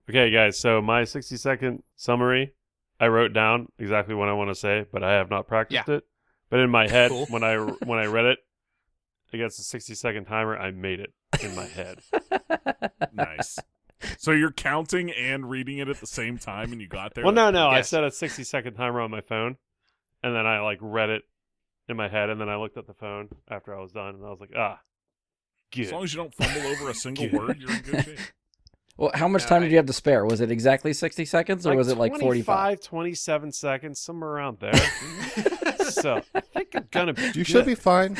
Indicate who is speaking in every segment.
Speaker 1: Okay, guys, so my 60-second summary, I wrote down exactly what I want to say, but I have not practiced it. But in my head,
Speaker 2: Cool.
Speaker 1: when I read it against the 60-second timer, I made it in my head.
Speaker 3: Nice. So you're counting and reading it at the same time, and you got there?
Speaker 1: Well, no. I
Speaker 2: Yes.
Speaker 1: set a 60-second timer on my phone, and then I read it in my head, and then I looked at the phone after I was done, and I was like, good.
Speaker 3: As long as you don't fumble over a single word, you're in good shape.
Speaker 4: Well, how much
Speaker 2: No,
Speaker 4: time did you have to spare? Was it exactly 60 seconds or was it like 45?
Speaker 1: 27 seconds, somewhere around there. So I think I'm gonna be
Speaker 5: You should be fine.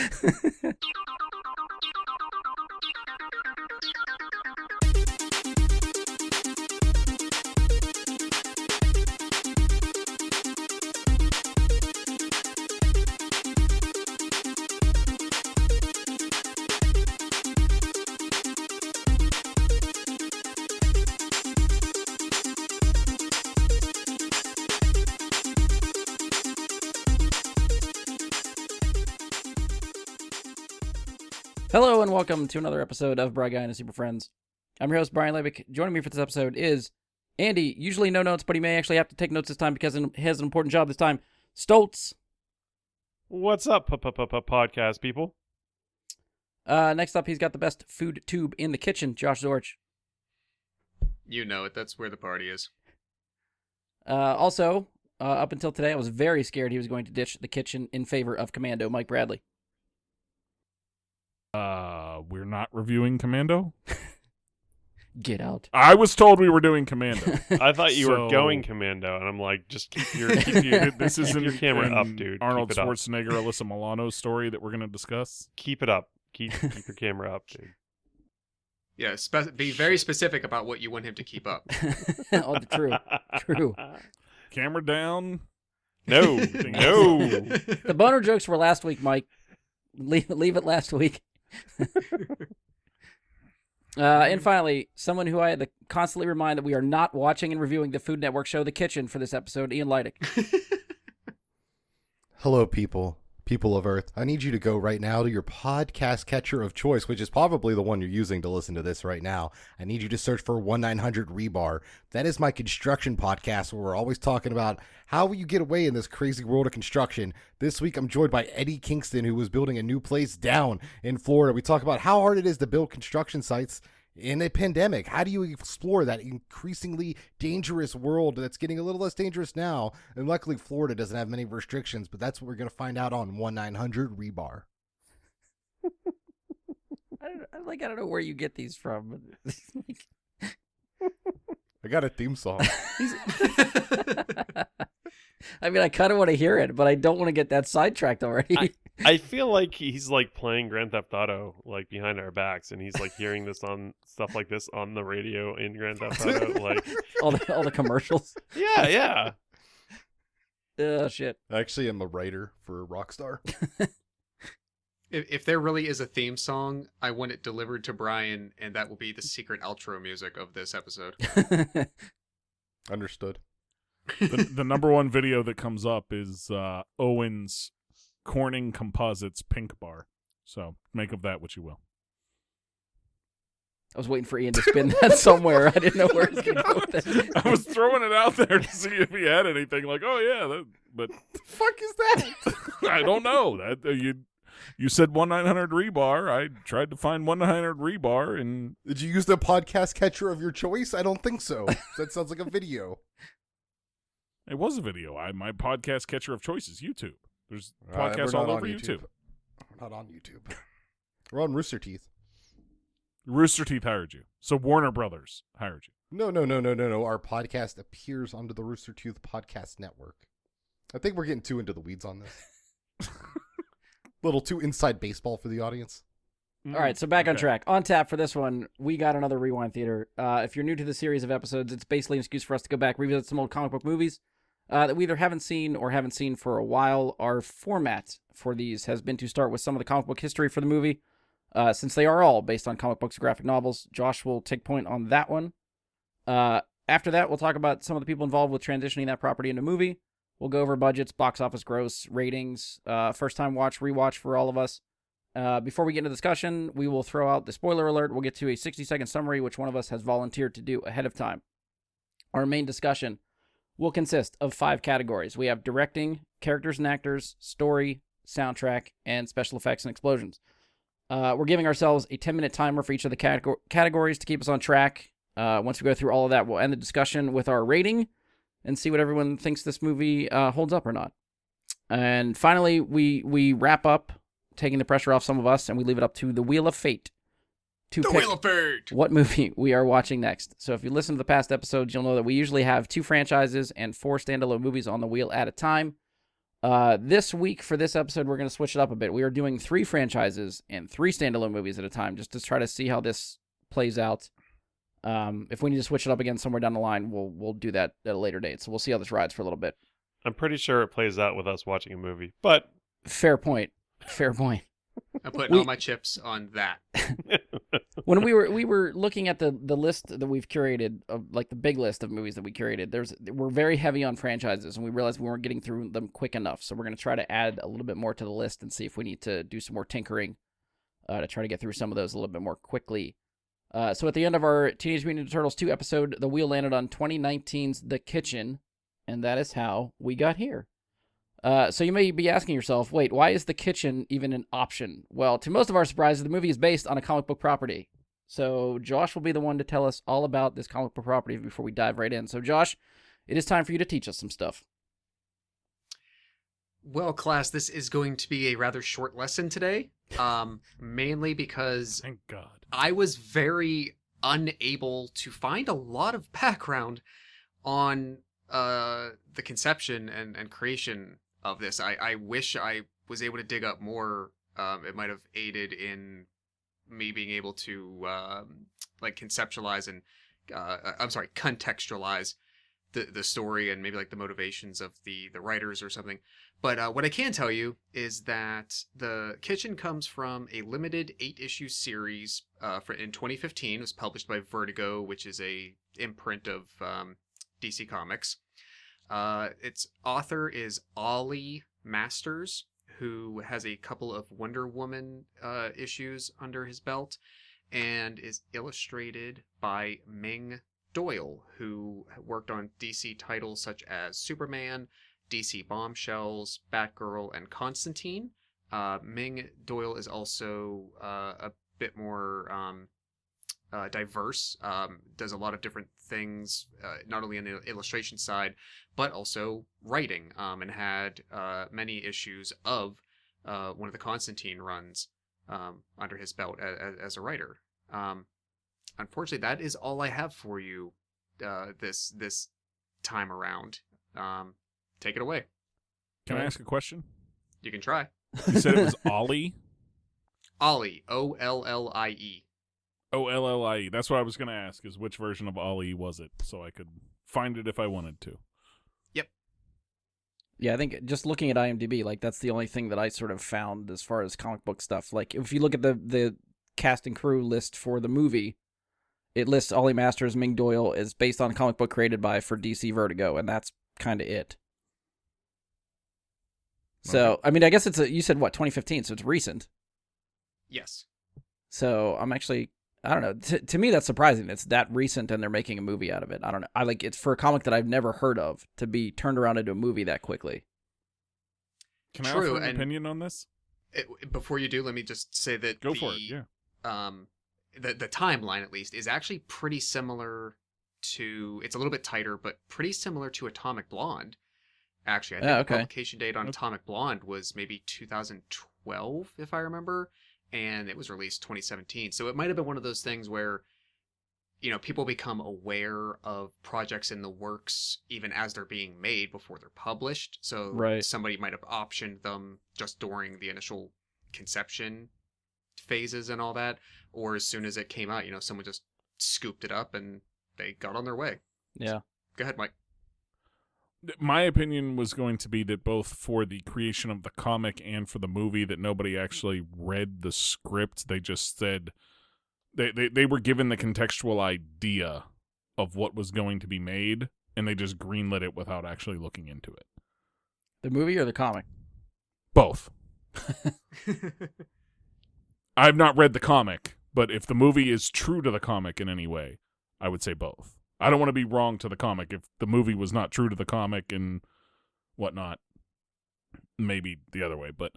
Speaker 4: Hello and welcome to another episode of Bry Guy and his Super Friends. I'm your host, Brian Levick. Joining me for this episode is Andy, usually no notes, but he may actually have to take notes this time because he has an important job this time. Stoltz.
Speaker 1: What's up, podcast people?
Speaker 4: Next up, he's got the best food tube in the kitchen, Josh Zorch.
Speaker 2: You know it. That's where the party is.
Speaker 4: Also, up until today, I was very scared he was going to ditch the kitchen in favor of Commando, Mike Bradley.
Speaker 3: We're not reviewing Commando?
Speaker 4: Get out.
Speaker 3: I was told we were doing Commando.
Speaker 1: I thought you were
Speaker 3: So-
Speaker 1: going Commando, and I'm like, just keep your
Speaker 3: This is
Speaker 1: keep your camera up, dude.
Speaker 3: Arnold
Speaker 1: Keep it up.
Speaker 3: Schwarzenegger, Alyssa Milano's story that we're going to discuss.
Speaker 1: Keep it up. Keep your camera up, dude.
Speaker 2: Yeah, be very specific about what you want him to keep up.
Speaker 4: Oh, true. True.
Speaker 3: Camera down.
Speaker 1: No, no.
Speaker 4: The boner jokes were last week, Mike. Leave it last week. And finally, someone who I had to constantly remind that we are not watching and reviewing the Food Network show The Kitchen for this episode, Ian Leidick.
Speaker 5: Hello, people of Earth. I need you to go right now to your podcast catcher of choice, which is probably the one you're using to listen to this right now. I need you to search for 1-900 Rebar. That is my construction podcast where we're always talking about how will you get away in this crazy world of construction. This week, I'm joined by Eddie Kingston, who is building a new place down in Florida. We talk about how hard it is to build construction sites in a pandemic. How do you explore that increasingly dangerous world that's getting a little less dangerous now? And luckily, Florida doesn't have many restrictions, but that's what we're going to find out on 1-900 Rebar.
Speaker 4: I don't know where you get these from.
Speaker 5: I got a theme song.
Speaker 4: I mean, I kind of want to hear it, but I don't want to get that sidetracked already.
Speaker 1: I feel like he's playing Grand Theft Auto behind our backs, and he's hearing this on stuff like this on the radio in Grand Theft Auto.
Speaker 4: all the commercials.
Speaker 1: Yeah.
Speaker 4: Oh, shit.
Speaker 5: Actually, I'm a writer for Rockstar.
Speaker 2: If there really is a theme song, I want it delivered to Brian, and that will be the secret outro music of this episode.
Speaker 5: Understood.
Speaker 3: The number one video that comes up is Owen's Corning Composites Pink Bar. So make of that what you will.
Speaker 4: I was waiting for Ian to spin that somewhere. I didn't know where he was going to go with it.
Speaker 3: I was throwing it out there to see if he had anything like, oh yeah, but
Speaker 5: The fuck is that?
Speaker 3: I don't know. That you said 1-900 Rebar. I tried to find 1-900 Rebar, and
Speaker 5: Did you use the podcast catcher of your choice? I don't think so. That sounds like a video.
Speaker 3: it was a video. My podcast catcher of choice is YouTube. There's
Speaker 5: We're
Speaker 3: podcasts
Speaker 5: not
Speaker 3: all
Speaker 5: on
Speaker 3: over YouTube.
Speaker 5: We're not on YouTube. We're on Rooster Teeth.
Speaker 3: Rooster Teeth hired you. So Warner Brothers hired you.
Speaker 5: No. Our podcast appears onto the Rooster Teeth Podcast Network. I think we're getting too into the weeds on this. Little too inside baseball for the audience.
Speaker 4: All right, so back on
Speaker 3: Okay.
Speaker 4: track. On tap for this one, we got another Rewind Theater. If you're new to the series of episodes, it's basically an excuse for us to go back, revisit some old comic book movies that we either haven't seen or haven't seen for a while. Our format for these has been to start with some of the comic book history for the movie, since they are all based on comic books or graphic novels. Josh will take point on that one. After that, we'll talk about some of the people involved with transitioning that property into movie. We'll go over budgets, box office gross, ratings, first-time watch, rewatch for all of us. Before we get into discussion, we will throw out the spoiler alert. We'll get to a 60-second summary, which one of us has volunteered to do ahead of time. Our main discussion will consist of 5 categories. We have directing, characters and actors, story, soundtrack, and special effects and explosions. We're giving ourselves a 10-minute timer for each of the categories to keep us on track. Once we go through all of that, we'll end the discussion with our rating and see what everyone thinks this movie holds up or not. And finally, we wrap up, taking the pressure off some of us, and we leave it up to the Wheel of Fate to pick
Speaker 2: Wheel of Fate!
Speaker 4: what movie we are watching next. So if you listen to the past episodes, you'll know that we usually have 2 franchises and 4 standalone movies on the wheel at a time. This week, for this episode, we're going to switch it up a bit. We are doing 3 franchises and 3 standalone movies at a time, just to try to see how this plays out. If we need to switch it up again somewhere down the line, we'll do that at a later date. So we'll see how this rides for a little bit.
Speaker 1: I'm pretty sure it plays out with us watching a movie, but
Speaker 4: Fair point.
Speaker 2: I'm putting all my chips on that.
Speaker 4: When we were looking at the list that we've curated, of like the big list of movies that we curated, we're very heavy on franchises, and we realized we weren't getting through them quick enough. So we're going to try to add a little bit more to the list and see if we need to do some more tinkering to try to get through some of those a little bit more quickly. So at the end of our Teenage Mutant Ninja Turtles 2 episode, the wheel landed on 2019's The Kitchen, and that is how we got here. So you may be asking yourself, wait, why is The Kitchen even an option? Well, to most of our surprises, the movie is based on a comic book property. So Josh will be the one to tell us all about this comic book property before we dive right in. So Josh, it is time for you to teach us some stuff.
Speaker 2: Well, class, this is going to be a rather short lesson today, mainly because
Speaker 3: Thank God.
Speaker 2: I was very unable to find a lot of background on the conception and creation of this. I wish I was able to dig up more. It might have aided in me being able to like conceptualize and contextualize the story and maybe like the motivations of the writers or something. But what I can tell you is that The Kitchen comes from a limited 8-issue series in 2015. It was published by Vertigo, which is a imprint of DC Comics. Its author is Ollie Masters, who has a couple of Wonder Woman issues under his belt, and is illustrated by Ming Doyle, who worked on DC titles such as Superman, DC Bombshells, Batgirl, and Constantine. Ming Doyle is also a bit more diverse, does a lot of different things, not only on the illustration side, but also writing, and had many issues of one of the Constantine runs under his belt as a writer. Unfortunately, that is all I have for you this time around. Take it away.
Speaker 3: Can I ask a question?
Speaker 2: You can try.
Speaker 3: You said it was Ollie?
Speaker 2: Ollie, Ollie.
Speaker 3: Ollie. That's what I was going to ask, is which version of Ollie was it, so I could find it if I wanted to.
Speaker 2: Yep.
Speaker 4: Yeah, I think just looking at IMDb, like that's the only thing that I sort of found as far as comic book stuff. Like if you look at the cast and crew list for the movie, it lists Ollie Masters, Ming Doyle is based on a comic book created for DC Vertigo, and that's kind of it. So,
Speaker 3: Okay.
Speaker 4: I mean, I guess you said what, 2015, so it's recent.
Speaker 2: Yes.
Speaker 4: So I'm actually, I don't know. To me, that's surprising. It's that recent and they're making a movie out of it. I don't know. It's for a comic that I've never heard of to be turned around into a movie that quickly.
Speaker 3: Can I
Speaker 2: True,
Speaker 3: offer an
Speaker 2: and-
Speaker 3: opinion on this?
Speaker 2: Before you do, let me just say that
Speaker 3: Go for it, yeah.
Speaker 2: The timeline, at least, is actually pretty similar to, it's a little bit tighter, but pretty similar to Atomic Blonde. Actually, I think the publication date on Atomic Blonde was maybe 2012, if I remember, and it was released 2017. So it might have been one of those things where, you know, people become aware of projects in the works even as they're being made before they're published. So
Speaker 4: Right.
Speaker 2: somebody might have optioned them just during the initial conception phases and all that, or as soon as it came out, you know, someone just scooped it up and they got on their way.
Speaker 4: Yeah.
Speaker 2: Go ahead, Mike.
Speaker 3: My opinion was going to be that both for the creation of the comic and for the movie, that nobody actually read the script. They just said they were given the contextual idea of what was going to be made, and they just greenlit it without actually looking into it.
Speaker 4: The movie or the comic?
Speaker 3: Both. I've not read the comic, but if the movie is true to the comic in any way, I would say both. I don't want to be wrong to the comic. If the movie was not true to the comic and whatnot, maybe the other way. But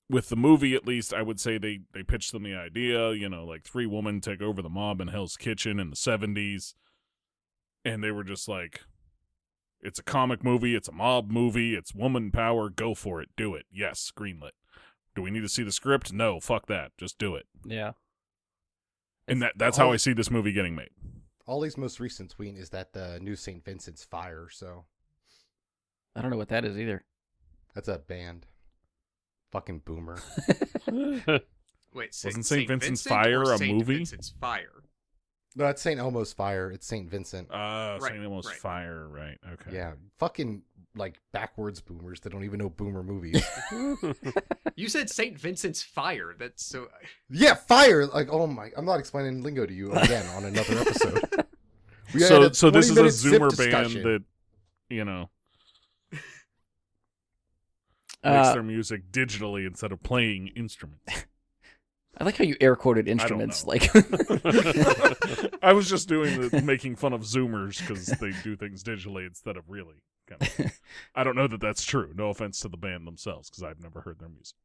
Speaker 3: with the movie, at least, I would say they pitched them the idea, like 3 women take over the mob in Hell's Kitchen in the 70s. And they were just like, it's a comic movie, it's a mob movie, it's woman power, go for it, do it. Yes, greenlit. Do we need to see the script? No, fuck that. Just do it.
Speaker 4: Yeah.
Speaker 3: And that's how I see this movie getting made.
Speaker 5: Ollie's most recent tweet is that the new St. Vincent's fire, so
Speaker 4: I don't know what that is either.
Speaker 5: that's a band. Fucking boomer.
Speaker 2: Wait,
Speaker 3: Wasn't St.
Speaker 2: Saint
Speaker 3: Vincent's
Speaker 2: Vincent
Speaker 3: Fire
Speaker 2: or
Speaker 3: a
Speaker 2: Saint
Speaker 3: movie?
Speaker 2: Vincent's Fire.
Speaker 5: No, it's St. Elmo's fire. It's St. Vincent.
Speaker 3: St.
Speaker 2: Right,
Speaker 3: Elmo's
Speaker 2: right.
Speaker 3: Fire, right. Okay.
Speaker 5: Yeah, fucking like backwards boomers that don't even know boomer movies.
Speaker 2: You said Saint Vincent's Fire. That's so.
Speaker 5: Yeah, fire. Like, oh my, I'm not explaining lingo to you again on another episode. We had
Speaker 3: So
Speaker 5: a
Speaker 3: this is a
Speaker 5: 20-minute zip
Speaker 3: Zoomer band
Speaker 5: discussion.
Speaker 3: that, makes
Speaker 4: Uh,
Speaker 3: their music digitally instead of playing instruments.
Speaker 4: I like how you air quoted instruments.
Speaker 3: know.
Speaker 4: Like,
Speaker 3: I was just making fun of Zoomers because they do things digitally instead of really. I don't know that that's true. No offense to the band themselves, because I've never heard their music.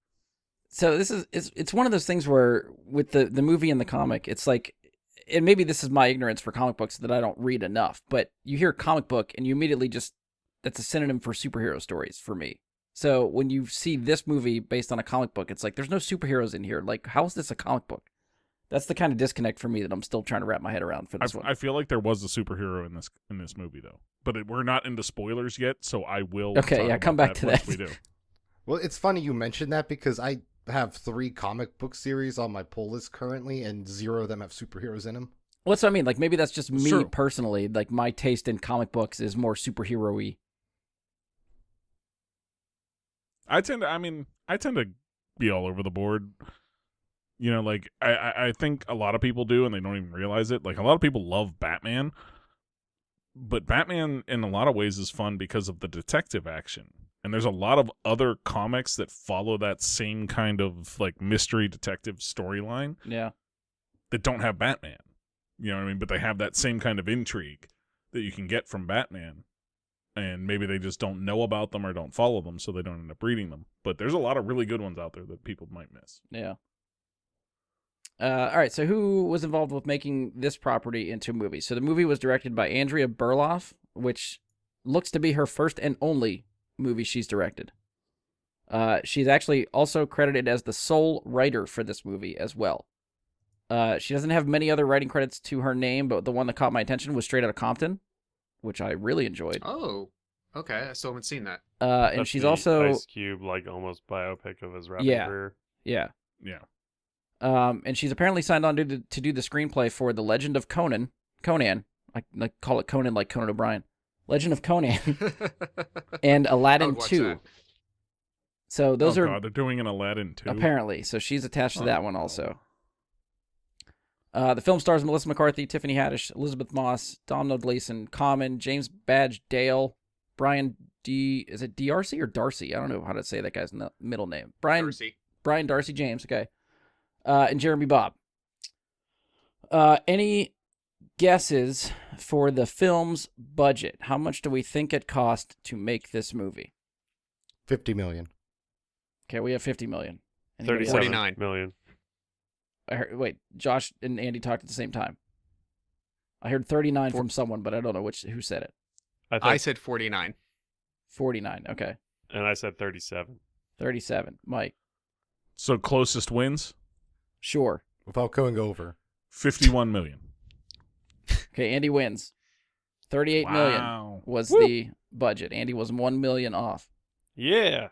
Speaker 4: so it's one of those things where with the movie and the comic, it's like, and maybe this is my ignorance for comic books that I don't read enough, but you hear comic book and you immediately that's a synonym for superhero stories for me. So when you see this movie based on a comic book, it's like, there's no superheroes in here. Like, how is this a comic book? That's the kind of disconnect for me that I'm still trying to wrap my head around for this one.
Speaker 3: I feel like there was a superhero in this movie though, but we're not into spoilers yet, so I will.
Speaker 4: Okay,
Speaker 3: talk
Speaker 4: yeah,
Speaker 3: about
Speaker 4: come back to
Speaker 3: once
Speaker 4: that.
Speaker 3: We do.
Speaker 5: Well, it's funny you mentioned that because I have 3 comic book series on my pull list currently, and 0 of them have superheroes in them.
Speaker 4: Well, that's what I mean. Like, maybe that's just me
Speaker 3: True.
Speaker 4: personally. Like, my taste in comic books is more superhero-y.
Speaker 3: I tend to be all over the board. Like I think a lot of people do, and they don't even realize it. Like, a lot of people love Batman, but Batman in a lot of ways is fun because of the detective action. And there's a lot of other comics that follow that same kind of like mystery detective storyline
Speaker 4: Yeah.
Speaker 3: that don't have Batman. You know what I mean? But they have that same kind of intrigue that you can get from Batman. And maybe they just don't know about them or don't follow them, so they don't end up reading them. But there's a lot of really good ones out there that people might miss.
Speaker 4: Yeah. All right, so who was involved with making this property into a movie? So the movie was directed by Andrea Berloff, which looks to be her first and only movie she's directed. She's actually also credited as the sole writer for this movie as well. She doesn't have many other writing credits to her name, but the one that caught my attention was Straight Outta Compton, which I really enjoyed.
Speaker 2: Oh, okay. I still haven't seen that.
Speaker 4: And
Speaker 1: That's
Speaker 4: she's
Speaker 1: the
Speaker 4: also
Speaker 1: Ice Cube, like almost biopic of his rapping
Speaker 4: Yeah.
Speaker 1: career.
Speaker 4: yeah.
Speaker 3: Yeah.
Speaker 4: And she's apparently signed on to do the screenplay for The Legend of Conan. I like call it Conan like Conan O'Brien. Legend of Conan and
Speaker 2: I
Speaker 4: Aladdin
Speaker 2: would watch
Speaker 4: 2.
Speaker 2: that.
Speaker 4: So those are
Speaker 3: God, they're doing an Aladdin too.
Speaker 4: apparently. So she's attached to
Speaker 3: Oh,
Speaker 4: that one also. The film stars Melissa McCarthy, Tiffany Haddish, Elizabeth Moss, Domhnall Gleeson, Common, James Badge Dale, Brian is it D'Arcy or Darcy? I don't know how to say that guy's middle name.
Speaker 2: Darcy.
Speaker 4: Brian Darcy James, okay. And Jeremy Bobb. Any guesses for the film's budget? How much do we think it cost to make this movie?
Speaker 5: $50 million.
Speaker 4: Okay, we have $50 million. Anybody else?
Speaker 1: 37
Speaker 2: 49.
Speaker 1: million.
Speaker 4: I heard, wait, Josh and Andy talked at the same time. I heard 39 from someone, but I don't know who said it.
Speaker 2: I said 49.
Speaker 4: 49, okay.
Speaker 1: And I said 37.
Speaker 4: 37, Mike.
Speaker 3: So closest wins,
Speaker 4: Sure.
Speaker 5: Without going over.
Speaker 3: 51 million.
Speaker 4: Okay, Andy wins. 38 million
Speaker 3: Wow.
Speaker 4: was
Speaker 3: Woo.
Speaker 4: the budget. Andy was 1 million off.
Speaker 1: Yeah.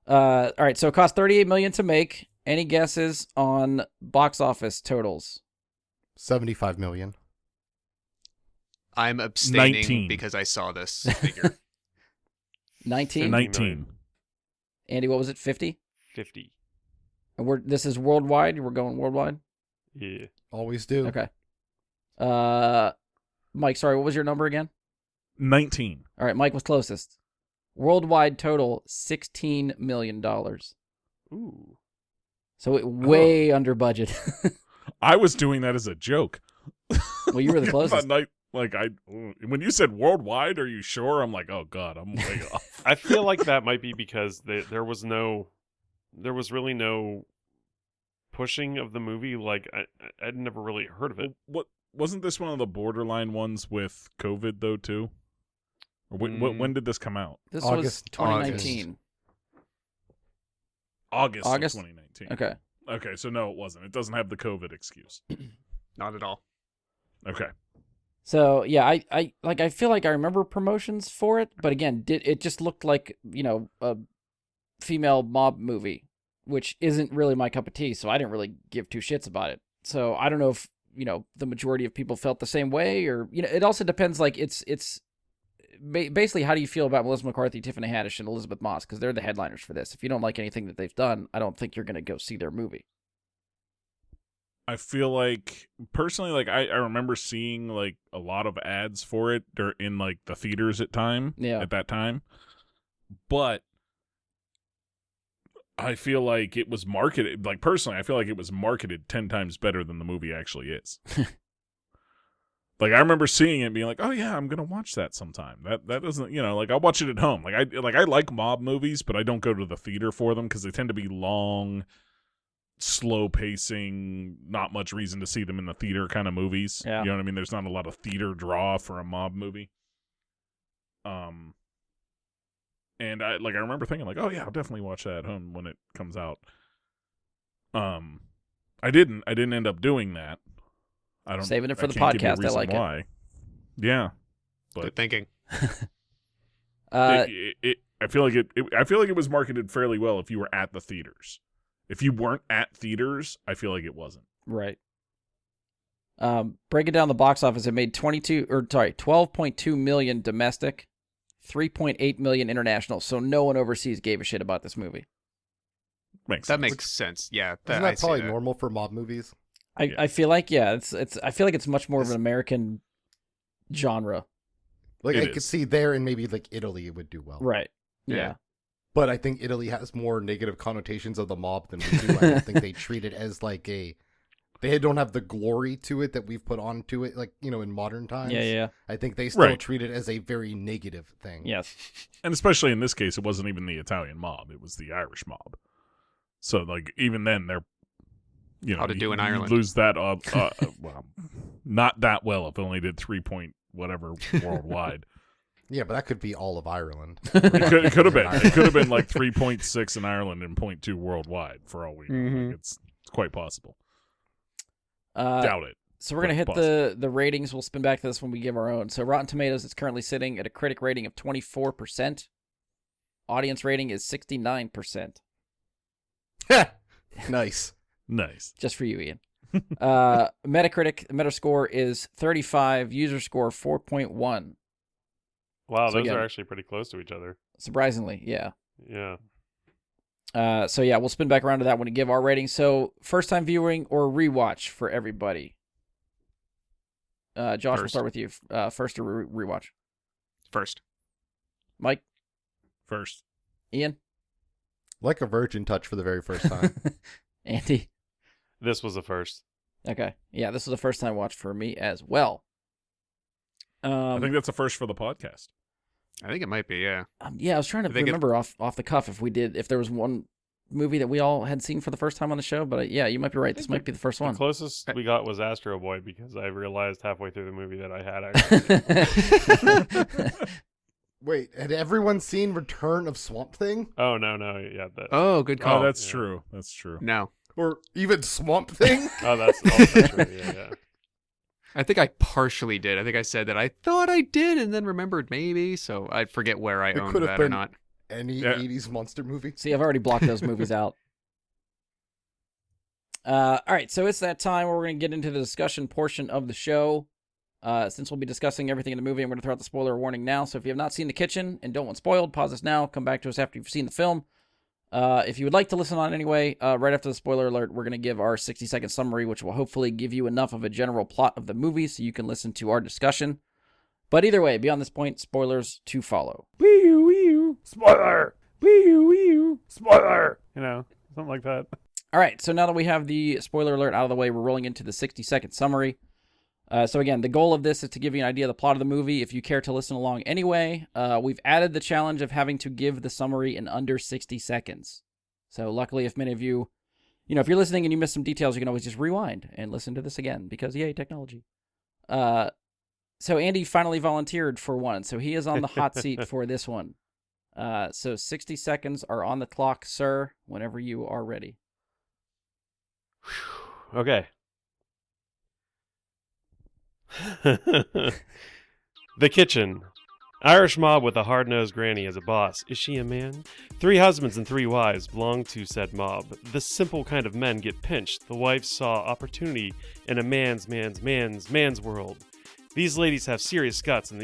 Speaker 4: All right, so it cost 38 million to make. Any guesses on box office totals?
Speaker 5: 75 million.
Speaker 2: I'm abstaining
Speaker 3: 19.
Speaker 2: because I saw this figure.
Speaker 4: 19.
Speaker 3: 19.
Speaker 4: Andy, what was it? 50?
Speaker 1: 50.
Speaker 4: And this is worldwide. We're going worldwide.
Speaker 1: Yeah.
Speaker 5: Always do.
Speaker 4: Okay. Mike, sorry, what was your number again?
Speaker 3: 19.
Speaker 4: All right, Mike was closest. Worldwide total $16 million.
Speaker 1: Ooh.
Speaker 4: So way under budget.
Speaker 3: I was doing that as a joke.
Speaker 4: Well, you were the
Speaker 3: I
Speaker 4: closest.
Speaker 3: thought Like when you said worldwide, are you sure? I'm like, oh god, I'm way off.
Speaker 1: I feel like that might be because there was really no pushing of the movie. Like I'd never really heard of it.
Speaker 3: What wasn't this one of the borderline ones with COVID though too? Or when did this come out?
Speaker 4: This was
Speaker 5: August.
Speaker 4: 2019.
Speaker 3: August of
Speaker 4: August?
Speaker 3: 2019.
Speaker 4: Okay.
Speaker 3: Okay, so no, it wasn't. It doesn't have the COVID excuse.
Speaker 2: Not at all.
Speaker 3: Okay.
Speaker 4: So yeah, I feel like I remember promotions for it, but again, it just looked like, a female mob movie, which isn't really my cup of tea, so I didn't really give two shits about it. So I don't know if, the majority of people felt the same way, or, it also depends, like, it's basically, how do you feel about Melissa McCarthy, Tiffany Haddish, and Elizabeth Moss, because they're the headliners for this. If you don't like anything that they've done, I don't think you're going to go see their movie.
Speaker 3: I feel like personally, like I remember seeing like a lot of ads for it in like the theaters at that time. But I feel like it was marketed, like personally, I feel like it was marketed 10 times better than the movie actually is. Like I remember seeing it and being like, "Oh yeah, I'm going to watch that sometime." That doesn't, like I'll watch it at home. Like I like mob movies, but I don't go to the theater for them cuz they tend to be long, slow pacing, not much reason to see them in the theater kind of movies.
Speaker 4: Yeah.
Speaker 3: You know what I mean? There's not a lot of theater draw for a mob movie. And I remember thinking like, oh yeah, I'll definitely watch that at home when it comes out. I didn't end up doing that. I don't
Speaker 4: Saving it for the
Speaker 3: can't give you a
Speaker 4: podcast. I like
Speaker 3: reason why. Yeah. But
Speaker 2: Good thinking.
Speaker 3: I feel like it was marketed fairly well if you were at the theaters. If you weren't at theaters, I feel like it wasn't.
Speaker 4: Right. Breaking down the box office, it made 12.2 million domestic, 3.8 million international. So no one overseas gave a shit about this movie.
Speaker 3: Makes
Speaker 2: That
Speaker 3: sense.
Speaker 2: makes sense. Yeah,
Speaker 5: Isn't
Speaker 2: I
Speaker 5: that
Speaker 2: see
Speaker 5: probably
Speaker 2: that.
Speaker 5: normal for mob movies?
Speaker 4: I feel like I feel like it's much more of an American genre.
Speaker 5: Like
Speaker 3: It
Speaker 5: I could
Speaker 3: is.
Speaker 5: see there and maybe like Italy would do well.
Speaker 4: Right.
Speaker 2: Yeah.
Speaker 4: Yeah.
Speaker 5: But I think Italy has more negative connotations of the mob than we do. I don't think they treat it as like they don't have the glory to it that we've put onto it, like, in modern times.
Speaker 4: Yeah.
Speaker 5: I think they still
Speaker 3: Right.
Speaker 5: treat it as a very negative thing.
Speaker 4: Yes.
Speaker 3: And especially in this case, it wasn't even the Italian mob; it was the Irish mob. So, like, even then, they're,
Speaker 2: How to do in
Speaker 3: you
Speaker 2: Ireland.
Speaker 3: lose that, well, not that well. If it only did 3 point whatever worldwide,
Speaker 5: Yeah, but that could be all of Ireland.
Speaker 3: it could have been. It could have been like 3.6 in Ireland and 0.2 worldwide for all we know.
Speaker 2: Mhm.
Speaker 3: Like, it's quite possible.
Speaker 4: Uh,
Speaker 3: Doubt it.
Speaker 4: So we're gonna hit the ratings. We'll spin back to this when we give our own. So Rotten Tomatoes is currently sitting at a critic rating of 24%. Audience rating is 69%.
Speaker 5: Nice.
Speaker 3: Nice.
Speaker 4: Just for you, Ian. Metacritic Metascore is 35. User score 4.1.
Speaker 1: Wow,
Speaker 4: So
Speaker 1: those
Speaker 4: again-
Speaker 1: are actually pretty close to each other.
Speaker 4: Surprisingly, yeah.
Speaker 1: Yeah.
Speaker 4: So yeah, we'll spin back around to that when we give our rating. So first time viewing or rewatch for everybody. Josh, we'll
Speaker 2: First.
Speaker 4: start with you. First or rewatch.
Speaker 2: First.
Speaker 4: Mike,
Speaker 3: First.
Speaker 4: Ian,
Speaker 5: Like a virgin touch for the very first time.
Speaker 4: Andy.
Speaker 1: This was the first.
Speaker 4: Okay, yeah, this was the first time watch for me as well.
Speaker 3: I think that's a first for the podcast.
Speaker 2: I think it might be, yeah.
Speaker 4: Yeah, I was trying to
Speaker 2: I think
Speaker 4: remember off the cuff if there was one movie that we all had seen for the first time on the show. But yeah, you might be right. This might be the first
Speaker 1: The
Speaker 4: one.
Speaker 1: closest we got was Astro Boy because I realized halfway through the movie that I had actually.
Speaker 5: Wait, had everyone seen Return of Swamp Thing?
Speaker 1: Oh no, yeah, that.
Speaker 2: Oh, good call.
Speaker 3: Oh, that's
Speaker 1: yeah.
Speaker 3: true. That's true.
Speaker 2: No.
Speaker 5: Or even Swamp Thing?
Speaker 1: Oh, that's also true. Yeah.
Speaker 2: I think I partially did. I think I said that I thought I did and then remembered maybe, so I forget where I
Speaker 5: It
Speaker 2: owned
Speaker 5: could have
Speaker 2: that or
Speaker 5: been-
Speaker 2: not.
Speaker 5: Any
Speaker 3: Yeah.
Speaker 5: 80s monster movie?
Speaker 4: See, I've already blocked those movies out. All right, so it's that time where we're going to get into the discussion portion of the show. Since we'll be discussing everything in the movie, I'm going to throw out the spoiler warning now. So if you have not seen The Kitchen and don't want spoiled, pause this now. Come back to us after you've seen the film. If you would like to listen on anyway, right after the spoiler alert, we're going to give our 60-second summary, which will hopefully give you enough of a general plot of the movie so you can listen to our discussion. But either way, beyond this point, spoilers to follow.
Speaker 3: Spoiler. Spoiler.
Speaker 1: You know, something like that.
Speaker 4: All right, so now that we have the spoiler alert out of the way, we're rolling into the 60-second summary. So again, the goal of this is to give you an idea of the plot of the movie. If you care to listen along anyway, we've added the challenge of having to give the summary in under 60 seconds. So luckily, if many of you, if you're listening and you miss some details, you can always just rewind and listen to this again because yay, technology. So Andy finally volunteered for one, so he is on the hot seat for this one. So 60 seconds are on the clock, sir, whenever you are ready.
Speaker 1: Okay. The kitchen. Irish mob with a hard-nosed granny as a boss. Is she a man? 3 husbands and 3 wives belong to said mob. The simple kind of men get pinched. The wives saw opportunity in a man's world. These ladies have serious guts and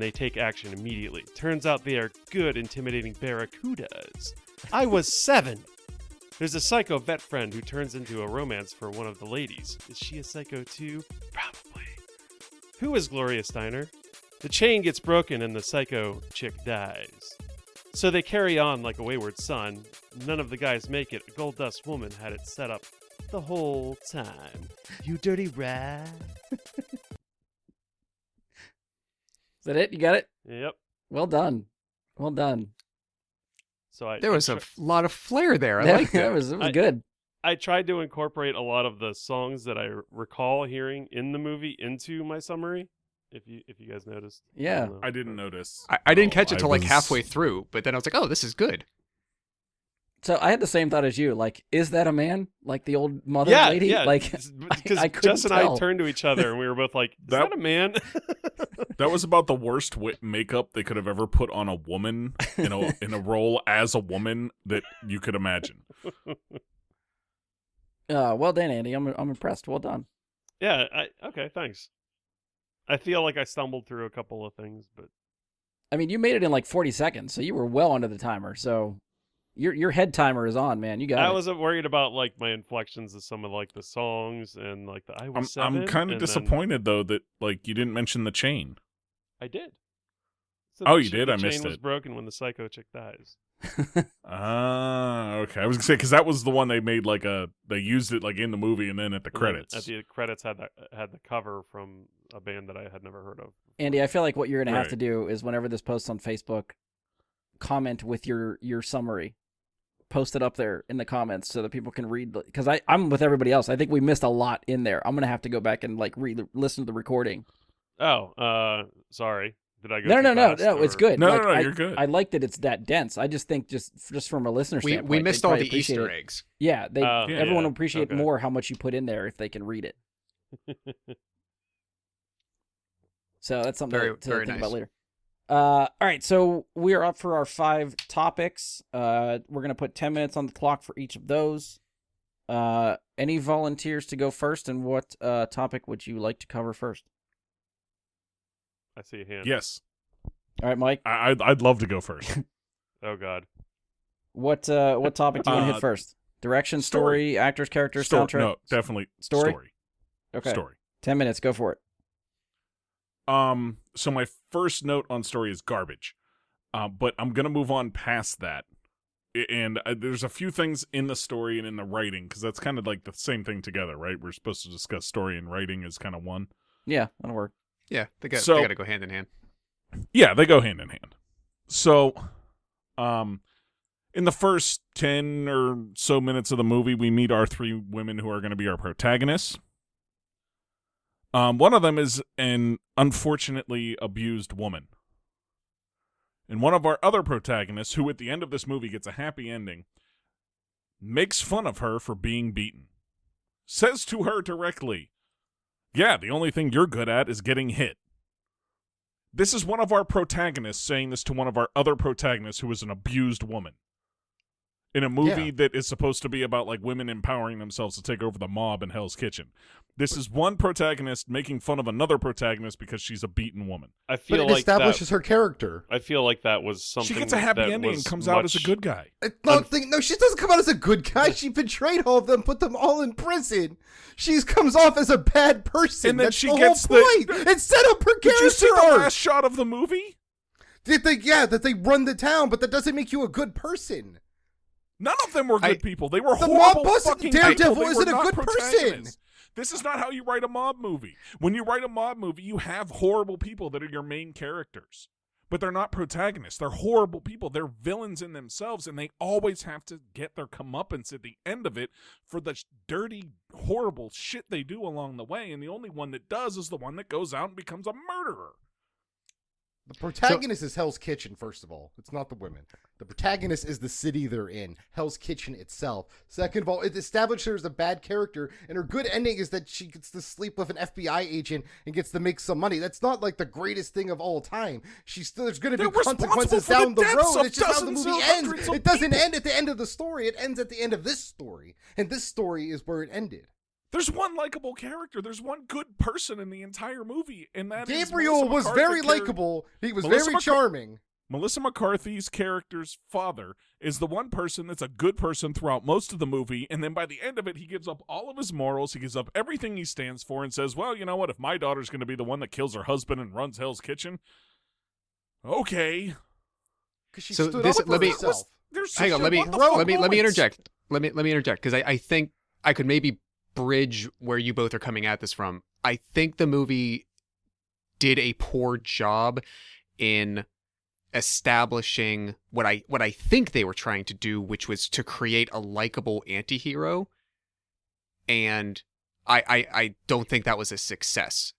Speaker 1: they take action immediately. Turns out they are good, intimidating barracudas. I was 7. There's a psycho vet friend who turns into a romance for one of the ladies. Is she a psycho too? Probably. Who is Gloria Steiner? The chain gets broken and the psycho chick dies. So they carry on like a wayward son. None of the guys make it. A gold dust woman had it set up the whole time. You dirty rat.
Speaker 4: Is that it? You got it?
Speaker 1: Yep.
Speaker 4: Well done. Well done.
Speaker 1: So
Speaker 2: There was a lot of flair there. I like
Speaker 4: It
Speaker 2: that.
Speaker 4: was good.
Speaker 1: I tried to incorporate a lot of the songs that I recall hearing in the movie into my summary. If you guys noticed.
Speaker 4: Yeah.
Speaker 1: don't know.
Speaker 3: I didn't notice.
Speaker 2: I didn't
Speaker 3: Oh,
Speaker 2: catch it till like
Speaker 3: was-
Speaker 2: halfway through, but then I was like, oh, this is good.
Speaker 4: So I had the same thought as you. Like, is that a man? Like the old mother
Speaker 1: Yeah,
Speaker 4: lady?
Speaker 1: yeah.
Speaker 4: Like,
Speaker 1: Because
Speaker 4: I couldn't
Speaker 1: Jess and
Speaker 4: tell.
Speaker 1: I turned to each other and we were both like, "Is
Speaker 3: That-
Speaker 1: that a man?"
Speaker 3: That was about the worst makeup they could have ever put on a woman in a role as a woman that you could imagine.
Speaker 4: well done, Andy. I'm impressed. Well done.
Speaker 1: Yeah. Okay. Thanks. I feel like I stumbled through a couple of things, but
Speaker 4: I mean, you made it in like 40 seconds, so you were well under the timer. So your head timer is on, man. You got
Speaker 1: I
Speaker 4: it.
Speaker 1: wasn't worried about like my inflections of some of like the songs and like the I was 7.
Speaker 3: I'm kind of
Speaker 1: and then
Speaker 3: disappointed though that like you didn't mention the chain.
Speaker 1: I did. So
Speaker 3: Oh,
Speaker 1: the
Speaker 3: you did? I
Speaker 1: The
Speaker 3: missed
Speaker 1: chain was
Speaker 3: it.
Speaker 1: broken when the psycho chick dies.
Speaker 3: Ah, okay. I was gonna say because that was the one they made they used it like in the movie and then at the
Speaker 1: And then
Speaker 3: credits.
Speaker 1: At the credits had the cover from a band that I had never heard of.
Speaker 4: Andy, I feel like what you're going to have
Speaker 3: Right.
Speaker 4: to do is whenever this posts on Facebook, comment with your summary. Post it up there in the comments so that people can read. Because I'm with everybody else. I think we missed a lot in there. I'm going to have to go back and like listen to the recording.
Speaker 1: Oh, sorry. Did I go?
Speaker 4: No,
Speaker 1: too
Speaker 4: no, no,
Speaker 1: fast,
Speaker 4: no. It's
Speaker 1: or-
Speaker 4: good.
Speaker 3: No,
Speaker 4: Like,
Speaker 3: no,
Speaker 4: I,
Speaker 3: you're good.
Speaker 4: I like that it's that dense. I just think just from a listener
Speaker 2: We
Speaker 4: standpoint,
Speaker 2: missed
Speaker 4: they'd
Speaker 2: all
Speaker 4: probably
Speaker 2: the
Speaker 4: appreciate
Speaker 2: Easter
Speaker 4: it.
Speaker 2: eggs.
Speaker 4: Yeah,
Speaker 1: Yeah,
Speaker 4: everyone
Speaker 3: yeah.
Speaker 4: will appreciate
Speaker 1: Okay.
Speaker 4: more how much you put in there if they can read it. So that's something
Speaker 2: Very-
Speaker 4: to
Speaker 2: very
Speaker 4: think
Speaker 2: nice.
Speaker 4: about later. All right, so we are up for our 5 topics. We're gonna put 10 minutes on the clock for each of those. Any volunteers to go first, and what topic would you like to cover first?
Speaker 1: I see a hand.
Speaker 3: Yes,
Speaker 4: All right, Mike.
Speaker 3: I'd love to go first.
Speaker 1: Oh God.
Speaker 4: What topic do you want to hit
Speaker 3: Uh,
Speaker 4: first? Direction,
Speaker 3: story.
Speaker 4: story, actors, characters,
Speaker 3: Story.
Speaker 4: soundtrack.
Speaker 3: No, definitely
Speaker 4: Story?
Speaker 3: story.
Speaker 4: Okay,
Speaker 3: Story.
Speaker 4: 10 minutes. Go for it.
Speaker 3: So my first note on story is garbage, but I'm gonna move on past that. And there's a few things in the story and in the writing because that's kind of like the same thing together, right? We're supposed to discuss story and writing as kind of one.
Speaker 4: Yeah, that'll work.
Speaker 2: Yeah, they got
Speaker 3: So-
Speaker 2: to go hand in hand.
Speaker 3: Yeah, they go hand in hand. So, in the first 10 or so minutes of the movie, we meet our 3 women who are going to be our protagonists. One of them is an unfortunately abused woman. And one of our other protagonists, who at the end of this movie gets a happy ending, makes fun of her for being beaten. Says to her directly, "Yeah, the only thing you're good at is getting hit." This is one of our protagonists saying this to one of our other protagonists who is an abused woman. In a movie
Speaker 5: Yeah.
Speaker 3: that is supposed to be about like women empowering themselves to take over the mob in Hell's Kitchen. This is one protagonist making fun of another protagonist because she's a beaten woman.
Speaker 1: I
Speaker 5: But
Speaker 1: feel
Speaker 5: it
Speaker 1: like
Speaker 5: establishes
Speaker 1: that.
Speaker 5: her character.
Speaker 1: I feel like that was something.
Speaker 3: She gets a happy
Speaker 1: that
Speaker 3: ending and
Speaker 1: was
Speaker 3: comes out as a
Speaker 1: much-
Speaker 3: good guy.
Speaker 5: No, she doesn't come out as a good guy. She betrayed all of them, put them all in prison. She comes off as a bad person.
Speaker 3: And then
Speaker 5: That's
Speaker 3: she
Speaker 5: the
Speaker 3: gets
Speaker 5: whole point. It set up her
Speaker 3: Did you see
Speaker 5: character
Speaker 3: the
Speaker 5: arc.
Speaker 3: last shot of the movie?
Speaker 5: That they run the town, but that doesn't make you a good person.
Speaker 3: None of them were good people. They were
Speaker 5: The
Speaker 3: horrible
Speaker 5: mob boss
Speaker 3: fucking
Speaker 5: Daredevil
Speaker 3: people. They
Speaker 5: isn't
Speaker 3: were
Speaker 5: a
Speaker 3: not
Speaker 5: good person.
Speaker 3: protagonists. This is not how you write a mob movie. When you write a mob movie, you have horrible people that are your main characters. But they're not protagonists. They're horrible people. They're villains in themselves, and they always have to get their comeuppance at the end of it for the dirty, horrible shit they do along the way, and the only one that does is the one that goes out and becomes a murderer.
Speaker 5: The protagonist is Hell's Kitchen, first of all. It's not the women. The protagonist is the city they're in, Hell's Kitchen itself. Second of all, it established her as a bad character, and her good ending is that she gets to sleep with an FBI agent and gets to make some money. That's not like the greatest thing of all time. There's going to be consequences down the road. It's just how the movie ends. It doesn't end at the end of the story. It ends at the end of this story. And this story is where it ended.
Speaker 3: There's one likable character. There's one good person in the entire movie, and that
Speaker 5: Gabriel
Speaker 3: is
Speaker 5: was very likable. He was very charming.
Speaker 3: Melissa McCarthy's character's father is the one person that's a good person throughout most of the movie, and then by the end of it, he gives up all of his morals, he gives up everything he stands for, and says, well, you know what, if my daughter's going to be the one that kills her husband and runs Hell's Kitchen, okay.
Speaker 5: Because she stood up for herself.
Speaker 2: Hang on, let me interject. Let me interject, because I think I could maybe bridge where you both are coming at this from. I think the movie did a poor job in establishing what I think they were trying to do, which was to create a likable anti-hero, and I don't think that was a success.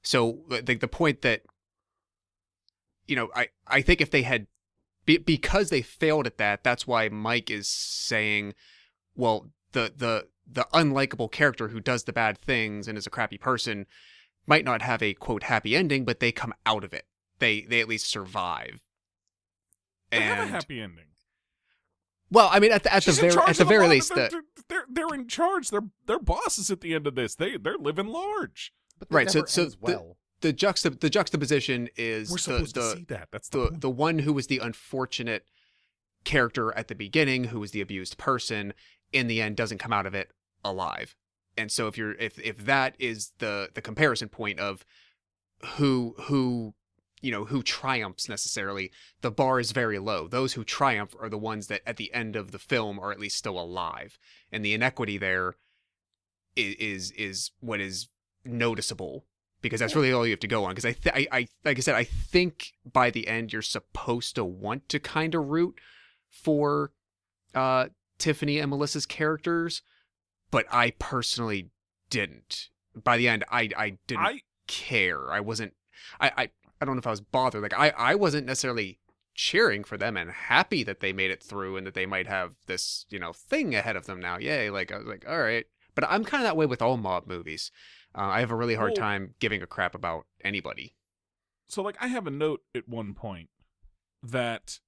Speaker 2: So the point that, you know, I think if they had, because they failed at that, that's why Mike is saying, well, the unlikable character who does the bad things and is a crappy person might not have a quote happy ending, but they come out of it. They at least survive.
Speaker 3: They have a happy ending.
Speaker 2: Well, I mean, at the very least,
Speaker 3: they're in charge. They're bosses at the end of this. They're living large.
Speaker 2: Right. So the juxtaposition is
Speaker 3: we're supposed to see that. That's
Speaker 2: the one who was the unfortunate character at the beginning, who was the abused person, in the end doesn't come out of it alive. And so if that is the comparison point of who triumphs necessarily, the bar is very low. Those who triumph are the ones that at the end of the film are at least still alive. And the inequity there is what is noticeable, because that's really all you have to go on. Because I like I said, I think by the end you're supposed to want to kind of root for Tiffany and Melissa's characters, but I personally didn't. By the end, I didn't care. I wasn't. I don't know if I was bothered. Like I wasn't necessarily cheering for them and happy that they made it through and that they might have this, thing ahead of them now. Yay! Like I was like, all right. But I'm kind of that way with all mob movies. I have a really hard time giving a crap about anybody.
Speaker 3: So like I have a note at one point that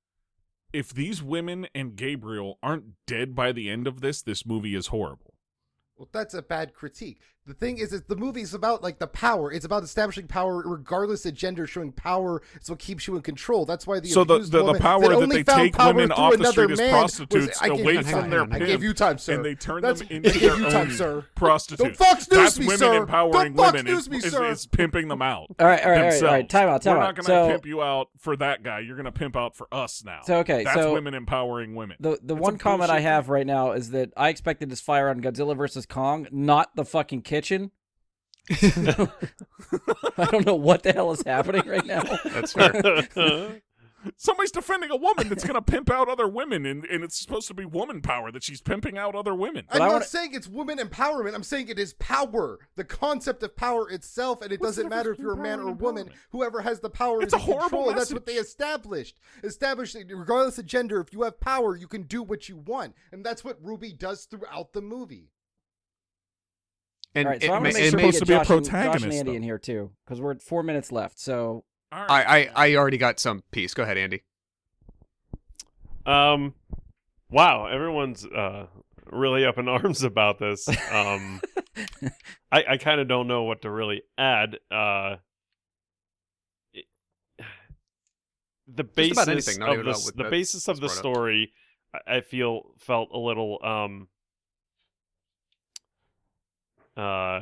Speaker 3: if these women and Gabriel aren't dead by the end of this movie is horrible.
Speaker 5: Well, that's a bad critique. The thing is the movie's about, like, the power. It's about establishing power regardless of gender. Showing power is what keeps you in control. That's why the
Speaker 3: power that they take women off the street as prostitutes away from their pimp.
Speaker 5: I gave you time, sir.
Speaker 3: And they turn them into their own prostitutes.
Speaker 5: Don't Fox News me,
Speaker 3: women
Speaker 5: sir.
Speaker 3: Empowering
Speaker 5: Don't Fox
Speaker 3: women
Speaker 5: News me, sir.
Speaker 3: is pimping them out.
Speaker 4: All right. Time out.
Speaker 3: We're not going to pimp you out for that guy. You're going to pimp out for us now. That's women empowering women.
Speaker 4: The one comment I have right now is that I expected this fire on Godzilla vs. Kong, not the fucking kitchen. I don't know what the hell is happening right now.
Speaker 2: That's fair.
Speaker 3: Somebody's defending a woman that's going to pimp out other women, and it's supposed to be woman power that she's pimping out other women.
Speaker 5: I'm not saying it's woman empowerment. I'm saying it is power. The concept of power itself, and it doesn't matter if you're a man or a woman. Whoever has the power is in control. That's what they established. Regardless of gender, if you have power, you can do what you want. And that's what Ruby does throughout the movie.
Speaker 4: And all right, so I'm going to make sure we get Josh and Andy in here too, because we're at 4 minutes left. So
Speaker 2: I already got some piece. Go ahead, Andy.
Speaker 1: Wow, everyone's really up in arms about this. I kind of don't know what to really add. The basis of the story, I felt a little I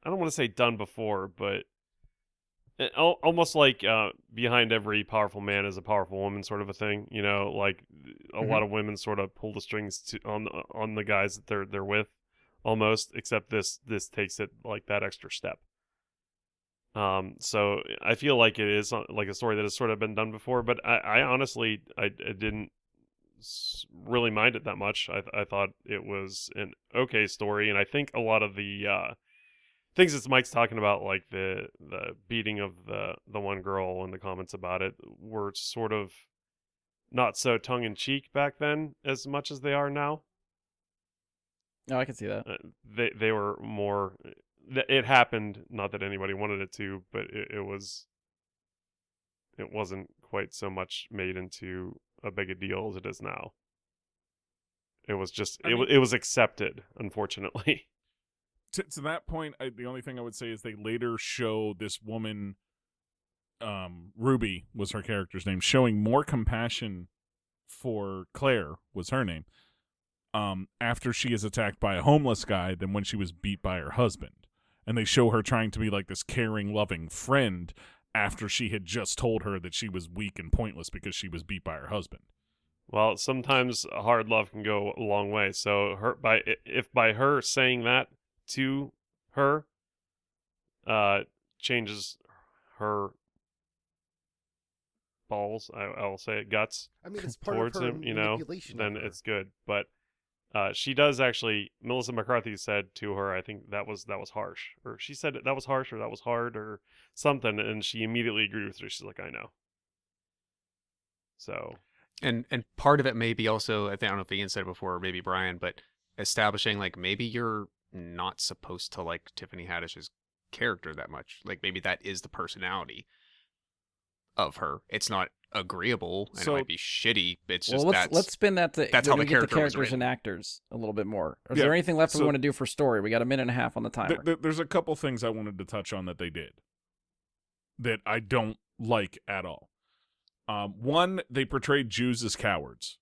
Speaker 1: don't want to say done before, but almost like behind every powerful man is a powerful woman sort of a thing. Like a lot of women sort of pull the strings on the guys that they're with. almost, except this takes it like that extra step. So I feel like it is like a story that has sort of been done before, but I honestly I didn't really mind it that much. I thought it was an okay story, and I think a lot of the things that Mike's talking about, like the beating of the one girl and the comments about it, were sort of not so tongue in cheek back then as much as they are now.
Speaker 4: No, I can see that.
Speaker 1: They were more. It happened, not that anybody wanted it to, but it wasn't quite so much made into a big a deal as it is now. It was just it was accepted, unfortunately.
Speaker 3: To that point, the only thing I would say is they later show this woman, Ruby was her character's name, showing more compassion for Claire was her name, after she is attacked by a homeless guy than when she was beat by her husband. And they show her trying to be like this caring, loving friend after she had just told her that she was weak and pointless because she was beat by her husband.
Speaker 1: Well, sometimes hard love can go a long way. So if by her saying that to her changes her balls, I will say it, guts,
Speaker 5: I mean, it's part
Speaker 1: towards
Speaker 5: of her
Speaker 1: him,
Speaker 5: manipulation.
Speaker 1: then
Speaker 5: of her.
Speaker 1: it's good. But she does actually. Melissa McCarthy said to her, I think that was harsh, or she said that was harsh, or that was hard, or something, and she immediately agreed with her. She's like, I know. So,
Speaker 2: And part of it may be also, I don't know if Ian said it before, or maybe Brian, but establishing like maybe you're not supposed to like Tiffany Haddish's character that much. Like maybe that is the personality of her. It's not agreeable and
Speaker 3: So-
Speaker 2: it might be shitty. It's just
Speaker 4: Well, let's spin that to
Speaker 2: that's
Speaker 4: when
Speaker 2: how
Speaker 4: we
Speaker 2: the
Speaker 4: get the
Speaker 2: character was
Speaker 4: characters and
Speaker 2: written.
Speaker 4: actors a little bit more. Is
Speaker 3: Yeah,
Speaker 4: there anything left we
Speaker 3: so-
Speaker 4: want to do for story? We got a minute and a half on the timer.
Speaker 3: There's a couple things I wanted to touch on that they did that I don't like at all. One, they portrayed Jews as cowards,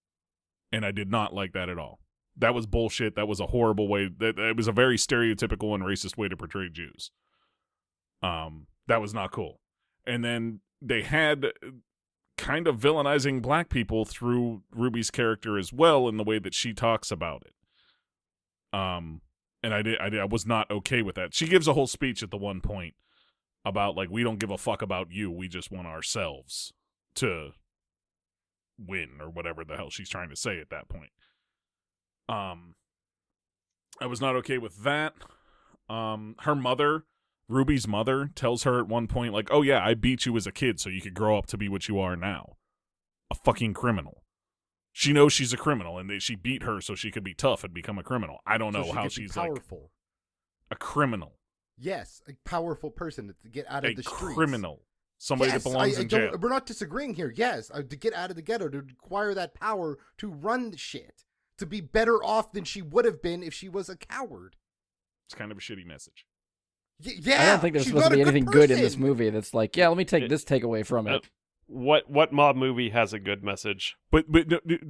Speaker 3: and I did not like that at all. That was bullshit. That was a horrible way. It was a very stereotypical and racist way to portray Jews. That was not cool. And then they had kind of villainizing black people through Ruby's character as well in the way that she talks about it. And I was not okay with that. She gives a whole speech at the one point about like, we don't give a fuck about you. We just want ourselves to win, or whatever the hell she's trying to say at that point. I was not okay with that. Her mother, Ruby's mother, tells her at one point, like, oh yeah, I beat you as a kid so you could grow up to be what you are now. A fucking criminal. She knows she's a criminal, and she beat her so she could be tough and become a criminal. I don't know
Speaker 5: So she
Speaker 3: how
Speaker 5: could be
Speaker 3: she's like
Speaker 5: powerful.
Speaker 3: a criminal.
Speaker 5: Yes, a powerful person to get out of
Speaker 3: A
Speaker 5: the streets.
Speaker 3: criminal. Somebody
Speaker 5: Yes,
Speaker 3: that belongs in jail.
Speaker 5: We're not disagreeing here. Yes, to get out of the ghetto, to acquire that power to run the shit, to be better off than she would have been if she was a coward.
Speaker 3: It's kind of a shitty message.
Speaker 5: Yeah,
Speaker 4: I don't think there's
Speaker 5: she's
Speaker 4: supposed to
Speaker 5: not
Speaker 4: be
Speaker 5: a
Speaker 4: anything good in this
Speaker 5: person.
Speaker 4: movie that's like, yeah, let me take this takeaway from it.
Speaker 1: what mob movie has a good message?
Speaker 3: But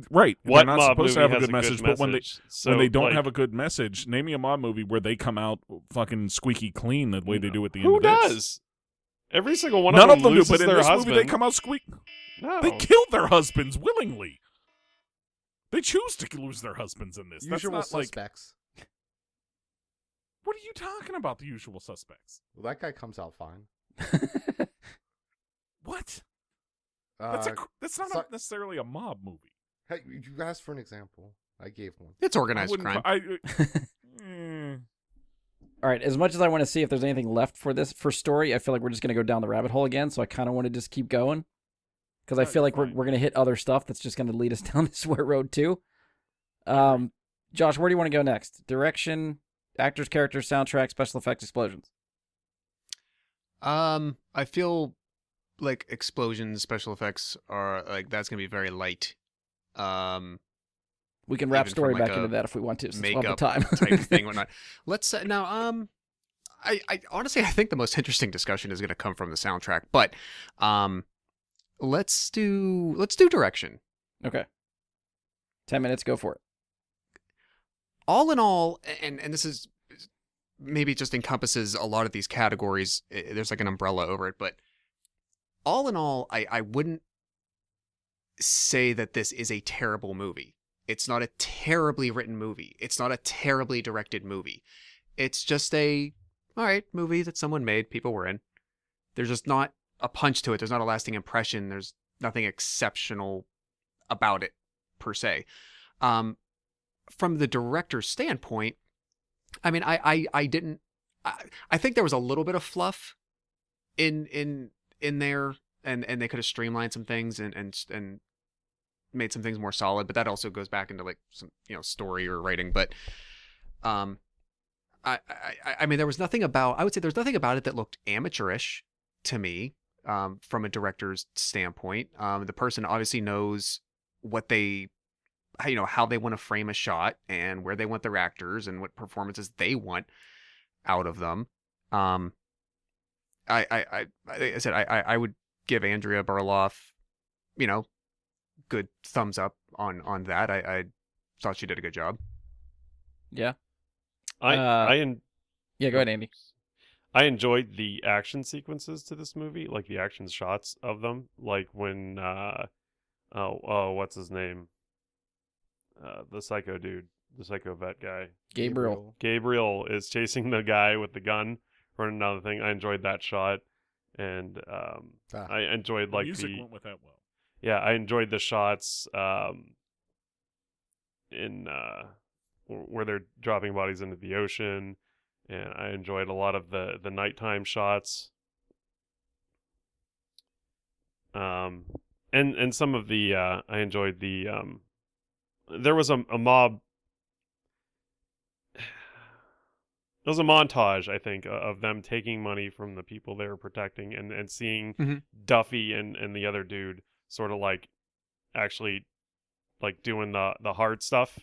Speaker 3: right,
Speaker 1: What
Speaker 3: they're not
Speaker 1: mob
Speaker 3: supposed to
Speaker 1: movie
Speaker 3: have a
Speaker 1: has
Speaker 3: good message, but when
Speaker 1: So,
Speaker 3: they don't
Speaker 1: like,
Speaker 3: have a good message, name me a mob movie where they come out fucking squeaky clean the way they do at the end
Speaker 1: who
Speaker 3: of this.
Speaker 1: does? Every single one
Speaker 3: None
Speaker 1: of them
Speaker 3: do,
Speaker 1: loses
Speaker 3: but in
Speaker 1: their
Speaker 3: this
Speaker 1: husband.
Speaker 3: movie they come out squeak.
Speaker 1: No.
Speaker 3: They killed their husbands willingly. They choose to lose their husbands in this.
Speaker 5: Usual
Speaker 3: That's not like.
Speaker 5: suspects.
Speaker 3: What are you talking about? The Usual Suspects.
Speaker 5: Well, that guy comes out fine.
Speaker 3: What?
Speaker 5: Uh,
Speaker 3: That's not
Speaker 5: so-
Speaker 3: necessarily a mob movie.
Speaker 5: hey, you asked for an example. I gave one.
Speaker 2: It's organized crime.
Speaker 4: All right, as much as I want to see if there's anything left for story, I feel like we're just going to go down the rabbit hole again, so I kind of want to just keep going. Because I
Speaker 3: No,
Speaker 4: feel
Speaker 3: you're
Speaker 4: like we're
Speaker 3: fine.
Speaker 4: going to hit other stuff that's just going to lead us down this road too. Josh, where do you want to go next? Direction, actors, characters, soundtrack, special effects, explosions.
Speaker 2: I feel like explosions, special effects are like that's gonna be very light.
Speaker 4: We can wrap
Speaker 2: Even
Speaker 4: story
Speaker 2: from, like,
Speaker 4: back into
Speaker 2: a
Speaker 4: that if we want to, since we'll have
Speaker 2: makeup
Speaker 4: the time.
Speaker 2: type of thing, whatnot. Let's now. I honestly I think the most interesting discussion is gonna come from the soundtrack, but let's do direction.
Speaker 4: Okay. 10 minutes, go for it.
Speaker 2: All in all, and this is maybe just encompasses a lot of these categories. There's like an umbrella over it, but all in all, I wouldn't say that this is a terrible movie. It's not a terribly written movie. It's not a terribly directed movie. It's just a, all right, movie that someone made, people were in. There's just not a punch to it. There's not a lasting impression. There's nothing exceptional about it, per se. From the director's standpoint, I mean, I didn't, I think there was a little bit of fluff in there, and they could have streamlined some things and made some things more solid, but that also goes back into like some, story or writing. But I mean, there was nothing about, I would say there's nothing about it that looked amateurish to me, from a director's standpoint. The person obviously knows what they, how they want to frame a shot and where they want their actors and what performances they want out of them. Like I said, I would give Andrea Barloff, good thumbs up on that. I thought she did a good job.
Speaker 4: Yeah.
Speaker 1: I
Speaker 4: Yeah, go ahead, Andy.
Speaker 1: I enjoyed the action sequences to this movie, like the action shots of them, like when what's his name? The psycho dude, the psycho vet guy. Gabriel is chasing the guy with the gun running down the thing. I enjoyed that shot, and I enjoyed
Speaker 3: The
Speaker 1: like
Speaker 3: music went with that well.
Speaker 1: Yeah, I enjoyed the shots in where they're dropping bodies into the ocean, and I enjoyed a lot of the nighttime shots. And some of the I enjoyed the there was a mob. It was a montage, I think, of them taking money from the people they were protecting, and seeing
Speaker 2: Mhm.
Speaker 1: Duffy and the other dude sort of like actually like doing the hard stuff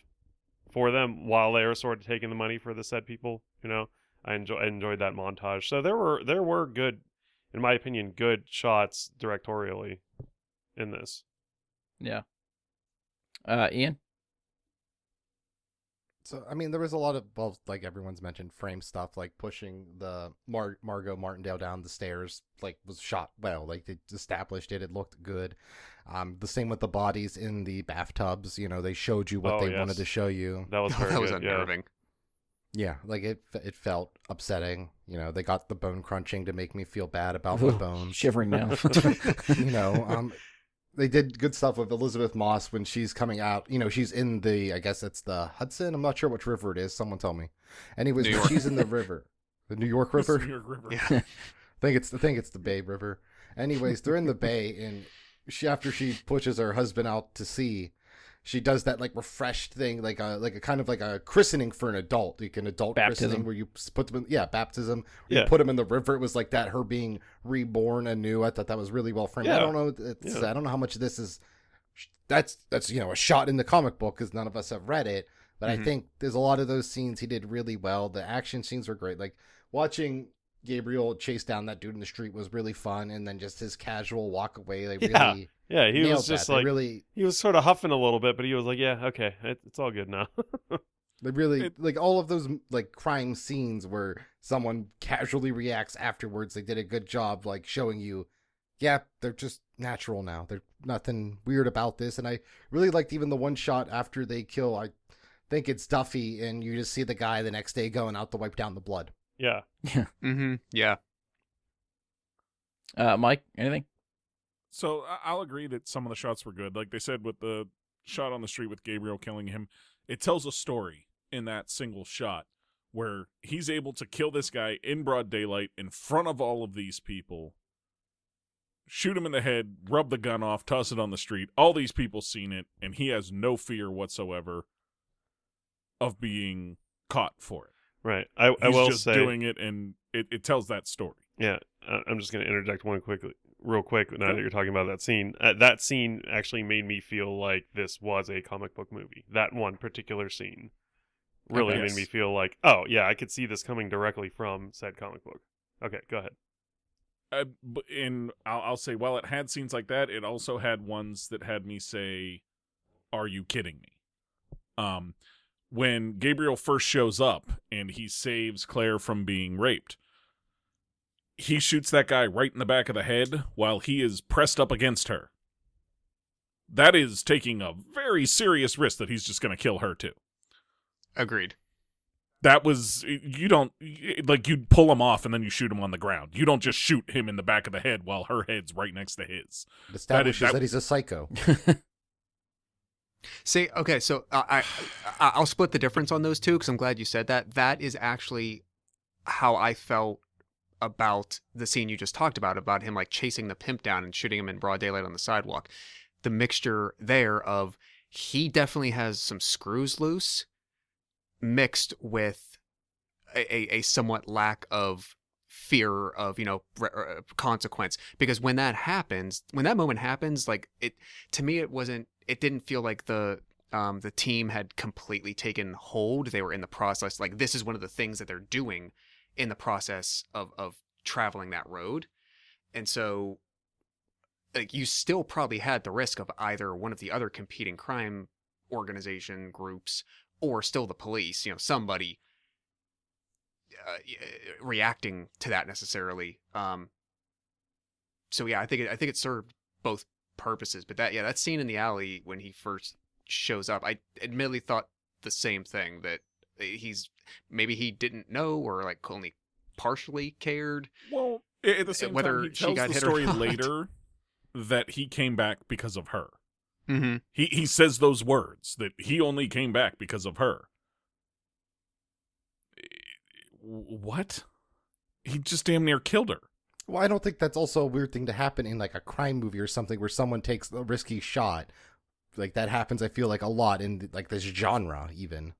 Speaker 1: for them while they were sort of taking the money for the said people. I enjoyed that montage. So there were good, in my opinion, good shots directorially in this.
Speaker 4: Yeah. Ian?
Speaker 5: So, I mean, there was a lot of, well, like everyone's mentioned, frame stuff, like pushing the Margot Martindale down the stairs, like, was shot well. Like, they established it. It looked good. The same with the bodies in the bathtubs. They showed you what they wanted to show you.
Speaker 1: That was very
Speaker 2: That was
Speaker 1: good,
Speaker 2: unnerving.
Speaker 5: Yeah, like, it felt upsetting. They got the bone crunching to make me feel bad about my bones.
Speaker 4: Shivering now.
Speaker 5: They did good stuff with Elizabeth Moss when she's coming out. She's in I guess it's the Hudson. I'm not sure which river it is. Someone tell me. Anyways,
Speaker 2: New
Speaker 5: when
Speaker 2: York.
Speaker 5: she's in the river, the New York River.
Speaker 3: New York River.
Speaker 2: Yeah.
Speaker 5: I think it's the Bay River. Anyways, they're in the bay, and after she pushes her husband out to sea, she does that like refreshed thing, like a kind of like a christening for an adult, like an adult
Speaker 4: Baptism.
Speaker 5: christening where you put them in, baptism.
Speaker 1: Yeah.
Speaker 5: You put them in the river. It was like that, her being reborn anew. I thought that was really well framed.
Speaker 1: Yeah.
Speaker 5: I don't know. I don't know how much of this is. That's a shot in the comic book because none of us have read it. But I think there's a lot of those scenes he did really well. The action scenes were great. Like watching Gabriel chase down that dude in the street was really fun, and then just his casual walk away. They really
Speaker 1: he
Speaker 5: nailed
Speaker 1: was just
Speaker 5: that.
Speaker 1: like
Speaker 5: Really.
Speaker 1: he was sort of huffing a little bit, but he was like, yeah, okay, it's all good now.
Speaker 5: They really like all of those like crime scenes where someone casually reacts afterwards. They did a good job like showing you, yeah, they're just natural now. There's nothing weird about this. And I really liked even the one shot after they kill, I think it's Duffy, and you just see the guy the next day going out to wipe down the blood.
Speaker 1: Yeah.
Speaker 2: Mm-hmm. Yeah.
Speaker 4: Mike, anything?
Speaker 3: So I'll agree that some of the shots were good. Like they said with the shot on the street with Gabriel killing him, it tells a story in that single shot where he's able to kill this guy in broad daylight in front of all of these people, shoot him in the head, rub the gun off, toss it on the street. All these people seen it, and he has no fear whatsoever of being caught for it.
Speaker 1: Right. I
Speaker 3: He's
Speaker 1: will
Speaker 3: just
Speaker 1: say
Speaker 3: doing it, and it tells that story.
Speaker 1: Yeah, I'm just going to interject real quick now that you're talking about that scene. That scene actually made me feel like this was a comic book movie. That one particular scene really
Speaker 3: Okay.
Speaker 1: made me feel like, oh, yeah, I could see this coming directly from said comic book. Okay, go ahead.
Speaker 3: I'll say, while it had scenes like that, it also had ones that had me say, "Are you kidding me?" When Gabriel first shows up and he saves Claire from being raped, he shoots that guy right in the back of the head while he is pressed up against her. that is taking a very serious risk that he's just going to kill her too.
Speaker 2: Agreed.
Speaker 3: That was, you don't, like, you'd pull him off and then you shoot him on the ground. You don't just shoot him in the back of the head while her head's right next to his.
Speaker 5: It establishes that he's a psycho.
Speaker 2: See, okay, so I'll split the difference on those two because I'm glad you said that. That is actually how I felt about the scene you just talked about him like chasing the pimp down and shooting him in broad daylight on the sidewalk. The mixture there of he definitely has some screws loose mixed with a somewhat lack of fear of, consequence. Because when that moment happens, like to me, it didn't feel like the team had completely taken hold. They were in the process. Like, this is one of the things that they're doing in the process of traveling that road. And so, like, you still probably had the risk of either one of the other competing crime organization groups or still the police, somebody reacting to that necessarily. So yeah, I think it served both purposes. But that scene in the alley when he first shows up, I admittedly thought the same thing, that maybe he didn't know or like only partially cared.
Speaker 3: Well, at the same
Speaker 2: whether
Speaker 3: time, he
Speaker 2: she
Speaker 3: tells
Speaker 2: got
Speaker 3: the
Speaker 2: hit or
Speaker 3: story
Speaker 2: not.
Speaker 3: later that he came back because of her.
Speaker 2: Mm-hmm.
Speaker 3: He says those words, that he only came back because of her. What? He just damn near killed her.
Speaker 5: Well, I don't think that's also a weird thing to happen in like a crime movie or something where someone takes a risky shot. Like that happens, I feel like, a lot in like this genre even.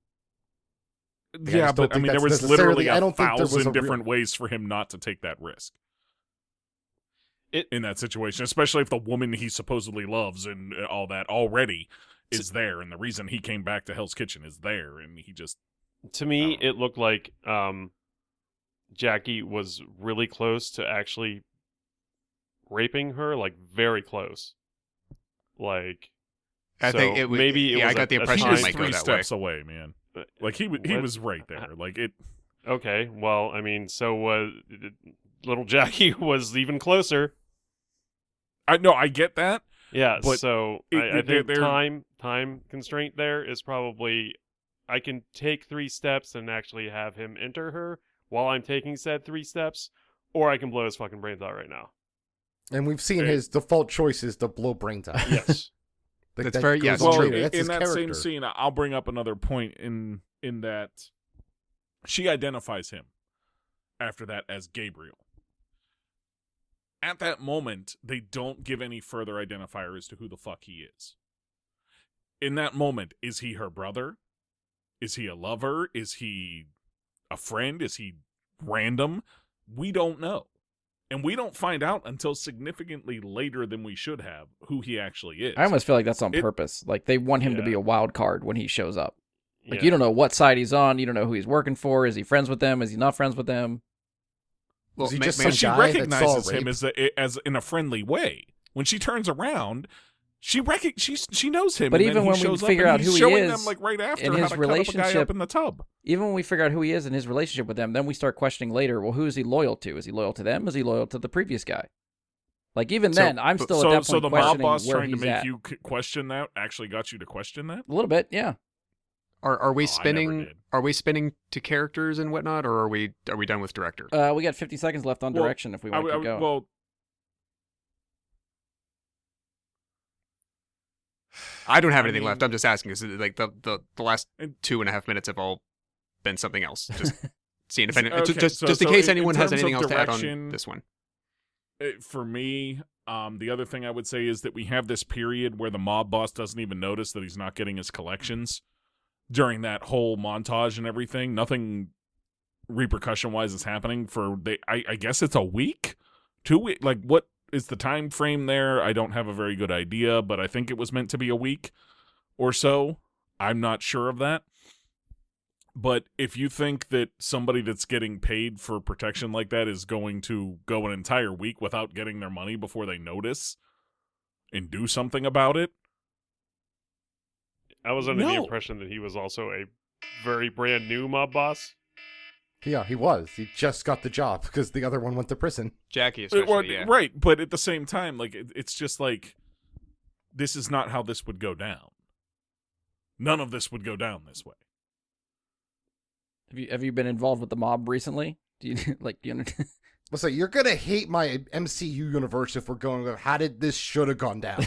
Speaker 5: Like,
Speaker 3: Yeah,
Speaker 5: just don't
Speaker 3: but I
Speaker 5: think
Speaker 3: mean, there
Speaker 5: that's
Speaker 3: was literally
Speaker 5: necessarily- I don't think there was
Speaker 3: 1,000
Speaker 5: a real-
Speaker 3: different ways for him not to take that risk. In that situation, especially if the woman he supposedly loves and all that already is there, and the reason he came back to Hell's Kitchen is there, and he just...
Speaker 1: To me, it looked like Jackie was really close to actually raping her, like very close. Like,
Speaker 2: I
Speaker 1: so
Speaker 2: think it was,
Speaker 1: maybe it
Speaker 2: yeah,
Speaker 1: was
Speaker 2: I got the
Speaker 1: a
Speaker 2: impression
Speaker 3: He
Speaker 2: it
Speaker 3: was
Speaker 2: might go
Speaker 3: 3
Speaker 2: that
Speaker 3: steps
Speaker 2: way.
Speaker 3: away, man. Like, he
Speaker 1: What?
Speaker 3: was right there. Like, it...
Speaker 1: Okay, well, I mean, so little Jackie was even closer.
Speaker 3: I get that.
Speaker 1: Yeah,
Speaker 3: But
Speaker 1: so
Speaker 3: it-
Speaker 1: I think
Speaker 3: they're-
Speaker 1: time constraint there is probably I can take 3 steps and actually have him enter her while I'm taking said 3 steps, or I can blow his fucking brains out right now.
Speaker 5: And we've seen
Speaker 3: Hey.
Speaker 5: his default choice is to blow brains out.
Speaker 1: Yes.
Speaker 5: Like,
Speaker 2: That's
Speaker 5: that
Speaker 2: very-
Speaker 5: goes
Speaker 2: yes,
Speaker 5: on
Speaker 3: Well,
Speaker 2: true.
Speaker 5: later. That's
Speaker 3: in
Speaker 5: his
Speaker 3: that
Speaker 5: character.
Speaker 3: same scene, I'll bring up another point in that she identifies him after that as Gabriel. At that moment, they don't give any further identifier as to who the fuck he is. In that moment, is he her brother? Is he a lover? Is he a friend? Is he random? We don't know. And we don't find out until significantly later than we should have who he actually is.
Speaker 4: I almost feel like that's on
Speaker 3: It-
Speaker 4: purpose. Like they want him to be
Speaker 1: Yeah.
Speaker 4: a wild card when he shows up. Like
Speaker 1: Yeah.
Speaker 4: you don't know what side he's on. You don't know who he's working for. Is he friends with them? Is he not friends with them?
Speaker 2: Well,
Speaker 5: Was he
Speaker 2: ma-
Speaker 5: just
Speaker 2: ma-
Speaker 5: some
Speaker 3: But she
Speaker 5: guy that saw
Speaker 3: recognizes him
Speaker 5: rape?
Speaker 3: as in a friendly way. When she turns around, she knows him.
Speaker 4: But
Speaker 3: and
Speaker 4: even
Speaker 3: then he
Speaker 4: when we
Speaker 3: shows up
Speaker 4: figure
Speaker 3: and
Speaker 4: out
Speaker 3: he's
Speaker 4: who he
Speaker 3: showing
Speaker 4: is
Speaker 3: them like right after
Speaker 4: in
Speaker 3: how
Speaker 4: his
Speaker 3: to cut up a guy
Speaker 4: relationship-
Speaker 3: up in the tub.
Speaker 4: Even when we figure out who he is and his relationship with them, then we start questioning later. Well, who is he loyal to? Is he loyal to them? Is he loyal to the previous guy? Like even
Speaker 2: So-
Speaker 4: then, I'm still at
Speaker 3: So,
Speaker 4: that
Speaker 3: so
Speaker 4: point
Speaker 3: the mob
Speaker 4: questioning
Speaker 3: boss
Speaker 4: where
Speaker 3: trying to
Speaker 4: he's
Speaker 3: make
Speaker 4: at.
Speaker 3: you question that actually got you to question that.
Speaker 4: A little bit, yeah.
Speaker 2: Are we
Speaker 3: Oh, I never
Speaker 2: spinning?
Speaker 3: did.
Speaker 2: Are we spinning to characters and whatnot, or are we done with director?
Speaker 4: We got 50 seconds left on
Speaker 3: Well,
Speaker 4: direction if we want to keep going.
Speaker 3: Well,
Speaker 2: I don't have
Speaker 3: I
Speaker 2: anything
Speaker 3: mean-
Speaker 2: left. I'm just asking because like the last
Speaker 3: And-
Speaker 2: 2.5 minutes have all been something else. Just seeing if any,
Speaker 3: Okay,
Speaker 2: just
Speaker 3: so-
Speaker 2: in
Speaker 3: so
Speaker 2: case
Speaker 3: in
Speaker 2: anyone has
Speaker 3: terms
Speaker 2: anything
Speaker 3: of
Speaker 2: else to add on
Speaker 3: direction-
Speaker 2: this one.
Speaker 3: for me, the other thing I would say is that we have this period where the mob boss doesn't even notice that he's not getting his collections during that whole montage and everything. Nothing repercussion-wise is happening for I guess it's a week, 2 weeks. Like, what is the time frame there? I don't have a very good idea, but I think it was meant to be a week or so. I'm not sure of that. But if you think that somebody that's getting paid for protection like that is going to go an entire week without getting their money before they notice and do something about it,
Speaker 1: I was under the
Speaker 3: No.
Speaker 1: impression that he was also a very brand new mob boss.
Speaker 5: Yeah, he was. He just got the job because the other one went to prison.
Speaker 2: Jackie, especially.
Speaker 3: Well,
Speaker 2: yeah.
Speaker 3: right? But at the same time, like it's just like this is not how this would go down. None of this would go down this way.
Speaker 4: Have you been involved with the mob recently? Do you do you understand?
Speaker 5: So you're gonna hate my MCU universe if we're going with how did this should have gone down.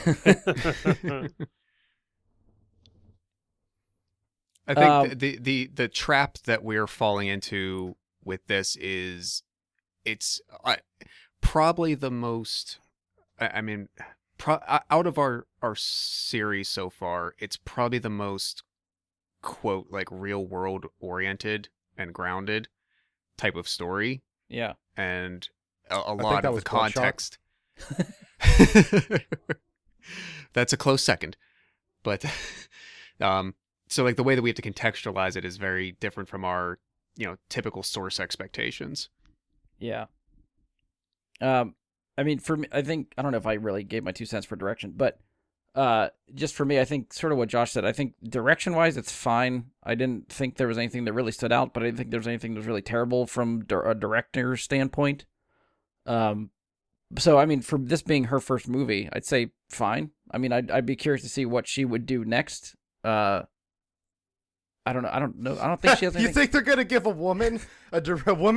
Speaker 2: I think the trap that we're falling into with this is it's probably the most. I mean, out of our series so far, it's probably the most quote like real world oriented and grounded type of story.
Speaker 4: Yeah.
Speaker 2: And a lot of the context. That's a close second, but so like the way that we have to contextualize it is very different from our typical source expectations.
Speaker 4: Yeah. I mean, for me, I don't know if I really gave my 2 cents for direction, but just for me, I think sort of what Josh said, I think direction-wise, it's fine. I didn't think there was anything that really stood out, but I didn't think there was anything that was really terrible from a director's standpoint. So, I mean, for this being her first movie, I'd say fine. I mean, I'd be curious to see what she would do next. I don't know. I don't think she has anything.
Speaker 5: You think they're gonna give a woman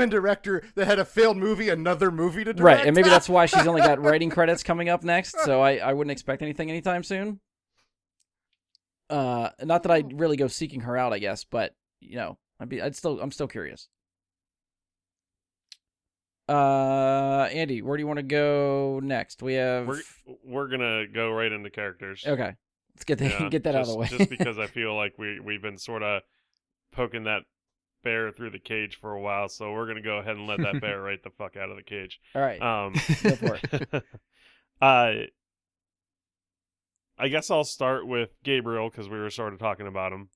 Speaker 5: director that had a failed movie another movie to direct?
Speaker 4: Right, and maybe that's why she's only got writing credits coming up next. So I wouldn't expect anything anytime soon. Not that I'd really go seeking her out, I guess, but I'm still curious. Andy, where do you want to go next? We have
Speaker 1: we're gonna go right into characters.
Speaker 4: Okay. Let's get that out of the way.
Speaker 1: Just because I feel like we've been sort of poking that bear through the cage for a while, so we're gonna go ahead and let that bear right the fuck out of the cage.
Speaker 4: All right. Go for it.
Speaker 1: I guess I'll start with Gabriel because we were sort of talking about him.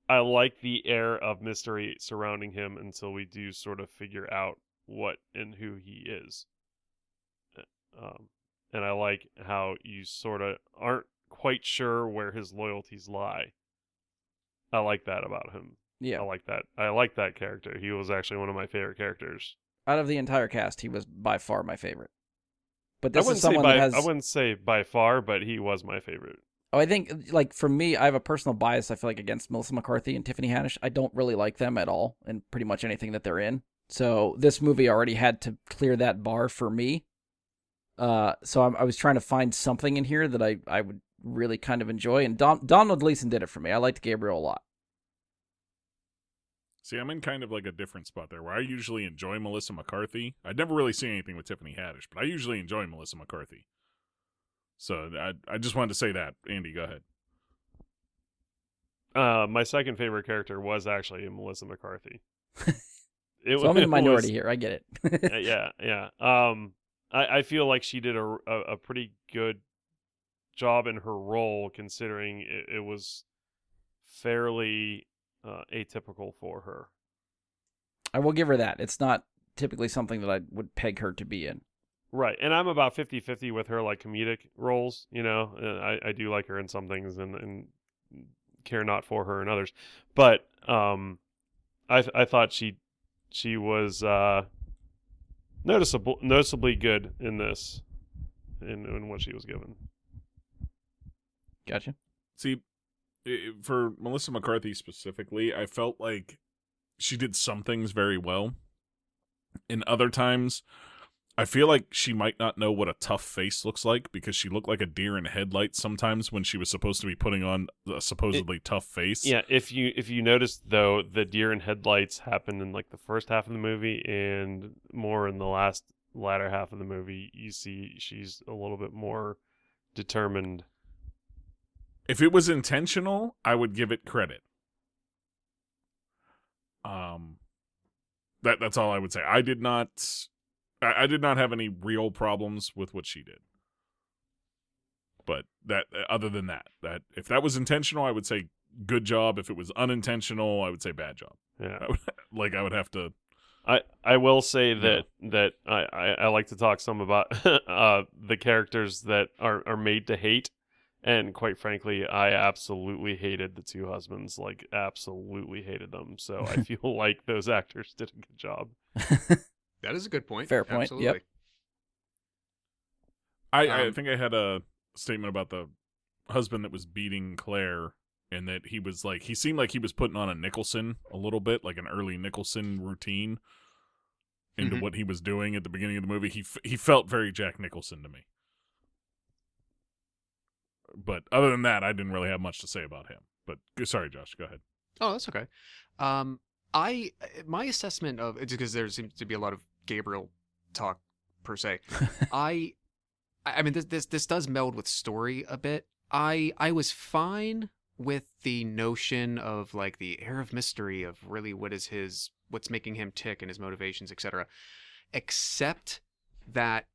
Speaker 1: I like the air of mystery surrounding him until we do sort of figure out what and who he is. And I like how you sort of aren't quite sure where his loyalties lie. I like that about him.
Speaker 4: Yeah.
Speaker 1: I like that. I like that character. He was actually one of my favorite characters.
Speaker 4: Out of the entire cast, he was by far my favorite. But
Speaker 1: I
Speaker 4: this is someone that has...
Speaker 1: I wouldn't say by far, but he was my favorite.
Speaker 4: Oh, I think, like, for me, I have a personal bias, I feel like, against Melissa McCarthy and Tiffany Haddish. I don't really like them at all in pretty much anything that they're in. So this movie already had to clear that bar for me. So I was trying to find something in here that I would really kind of enjoy, and Donald Gleason did it for me. I liked Gabriel a lot.
Speaker 3: See, I'm in kind of like a different spot there, where I usually enjoy Melissa McCarthy. I'd never really seen anything with Tiffany Haddish, but I usually enjoy Melissa McCarthy. So I just wanted to say that. Andy, go ahead.
Speaker 1: My second favorite character was actually Melissa McCarthy.
Speaker 4: So I'm in the minority here. I get it.
Speaker 1: Yeah. I feel like she did a pretty good job in her role, considering it was fairly atypical for her.
Speaker 4: I will give her that. It's not typically something that I would peg her to be in.
Speaker 1: Right, and I'm about 50-50 with her, like, comedic roles, I do like her in some things and care not for her in others. But I thought she was noticeably good in this, in what she was given.
Speaker 4: Gotcha.
Speaker 3: See, for Melissa McCarthy specifically, I felt like she did some things very well. In other times, I feel like she might not know what a tough face looks like, because she looked like a deer in headlights sometimes when she was supposed to be putting on a supposedly tough face.
Speaker 1: Yeah, if you noticed, though, the deer in headlights happened in like the first half of the movie, and more in the latter half of the movie, you see she's a little bit more determined.
Speaker 3: If it was intentional, I would give it credit. That's all I would say. I did not have any real problems with what she did. But other than that if that was intentional, I would say good job. If it was unintentional, I would say bad job.
Speaker 1: Yeah.
Speaker 3: I would have to.
Speaker 1: I will say that I like to talk some about the characters that are made to hate. And quite frankly, I absolutely hated the two husbands, like absolutely hated them. So I feel like those actors did a good job.
Speaker 2: That is a good point.
Speaker 4: Fair point.
Speaker 2: Absolutely.
Speaker 4: Yep.
Speaker 3: I think I had a statement about the husband that was beating Claire, and that he seemed like he was putting on a Nicholson a little bit, like an early Nicholson routine into what he was doing at the beginning of the movie. He felt very Jack Nicholson to me. But other than that, I didn't really have much to say about him. But sorry, Josh, go ahead.
Speaker 2: Oh, that's okay. My assessment of it's because there seems to be a lot of Gabriel talk per se. I mean this does meld with story a bit. I was fine with the notion of like the air of mystery of really what's making him tick and his motivations, etc. Except that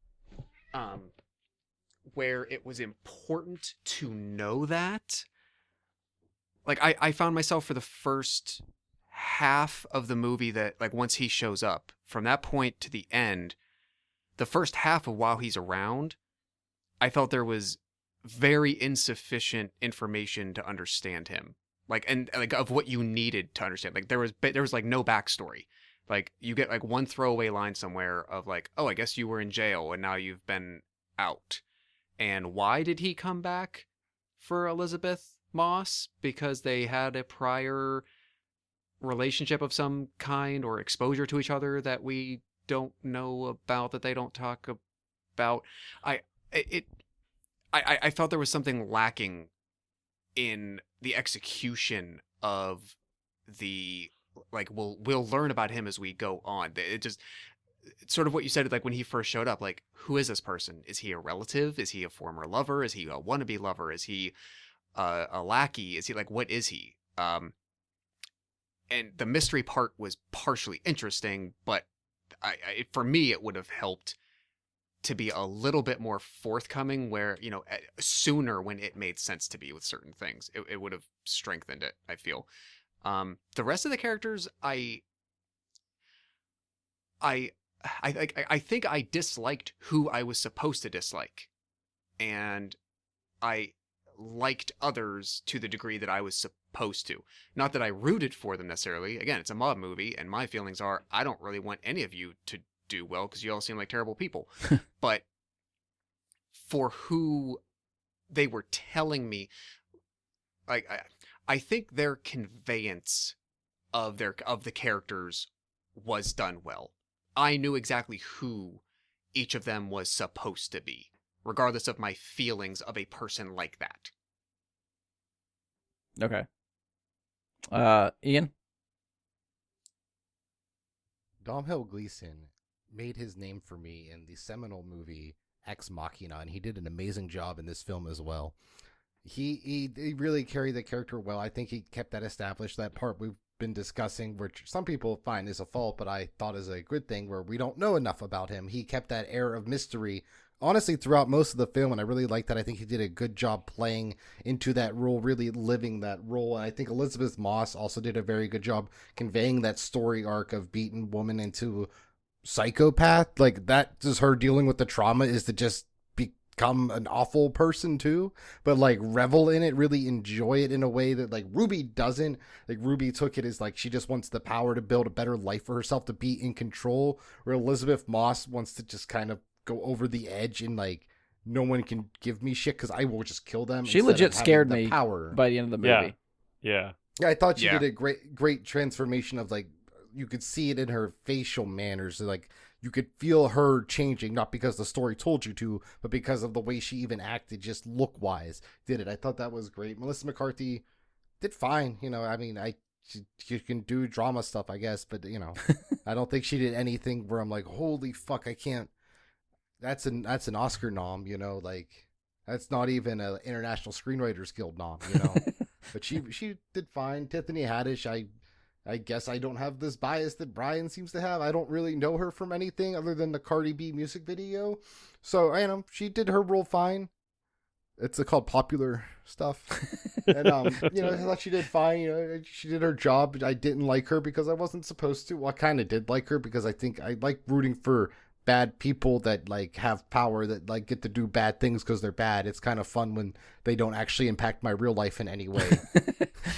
Speaker 2: where it was important to know that, like I found myself for the first half of the movie that like once he shows up, from that point to the end, the first half of while he's around, I felt there was very insufficient information to understand him, like, and like of what you needed to understand. Like there was like no backstory. Like you get like one throwaway line somewhere of like, oh, I guess you were in jail and now you've been out. And why did he come back for Elizabeth Moss? Because they had a prior relationship of some kind or exposure to each other that we don't know about, that they don't talk about. I felt there was something lacking in the execution of the, like, we'll learn about him as we go on. It just, it's sort of what you said, like when he first showed up, like, who is this person? Is he a relative? Is he a former lover? Is he a wannabe lover? Is he a lackey? Is he like, what is he? And the mystery part was partially interesting, but for me, it would have helped to be a little bit more forthcoming where, you know, sooner when it made sense to be with certain things. It would have strengthened it, I feel. The rest of the characters, I think I disliked who I was supposed to dislike. And I liked others to the degree that I was supposed to. Not that I rooted for them necessarily. Again, it's a mob movie, and my feelings are I don't really want any of you to do well because you all seem like terrible people. But for who they were telling me, like I think their conveyance of the characters was done well. I knew exactly who each of them was supposed to be, regardless of my feelings of a person like that.
Speaker 4: Okay. Ian?
Speaker 5: Domhnall Gleeson made his name for me in the seminal movie Ex Machina, and he did an amazing job in this film as well. He really carried the character well. I think he kept that established, that part we've been discussing, which some people find is a fault, but I thought is a good thing, where we don't know enough about him. He kept that air of mystery, honestly, throughout most of the film, and I really like that. I think he did a good job playing into that role, really living that role. And I think Elizabeth Moss also did a very good job conveying that story arc of beaten woman into psychopath. Like, that is her dealing with the trauma, is to just become an awful person too, but like revel in it, really enjoy it in a way that like Ruby doesn't. Like Ruby took it as like she just wants the power to build a better life for herself, to be in control, where Elizabeth Moss wants to just kind of go over the edge and like, no one can give me shit because I will just kill them.
Speaker 4: She legit scared me
Speaker 5: power
Speaker 4: by the end of the movie.
Speaker 1: Yeah.
Speaker 5: I thought she did a great transformation of like, you could see it in her facial manners. Like, you could feel her changing, not because the story told you to, but because of the way she even acted, just look-wise, did it. I thought that was great. Melissa McCarthy did fine. You know, I mean, she can do drama stuff, I guess, but, you know, I don't think she did anything where I'm like, holy fuck, I can't. That's an Oscar nom, you know, like, that's not even an International Screenwriters Guild nom, you know. But she did fine. Tiffany Haddish, I guess I don't have this bias that Brian seems to have. I don't really know her from anything other than the Cardi B music video. So, I know, she did her role fine. It's called popular stuff. And, you know, I thought she did fine. You know, she did her job. I didn't like her because I wasn't supposed to. Well, I kind of did like her because I think I like rooting for bad people that like have power, that like get to do bad things because they're bad. It's kind of fun when they don't actually impact my real life in any way.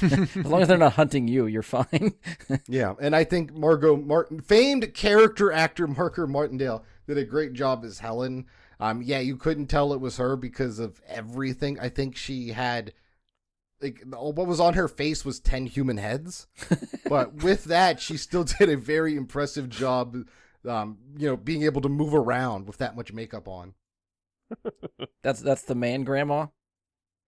Speaker 4: As long as they're not hunting you, you're fine.
Speaker 5: Yeah, and I think Margot Martin, famed character actor Marker Martindale, did a great job as Helen. Yeah, you couldn't tell it was her because of everything. I think she had, like, what was on her face was 10 human heads. But with that, she still did a very impressive job, being able to move around with that much makeup on.
Speaker 4: That's the man grandma,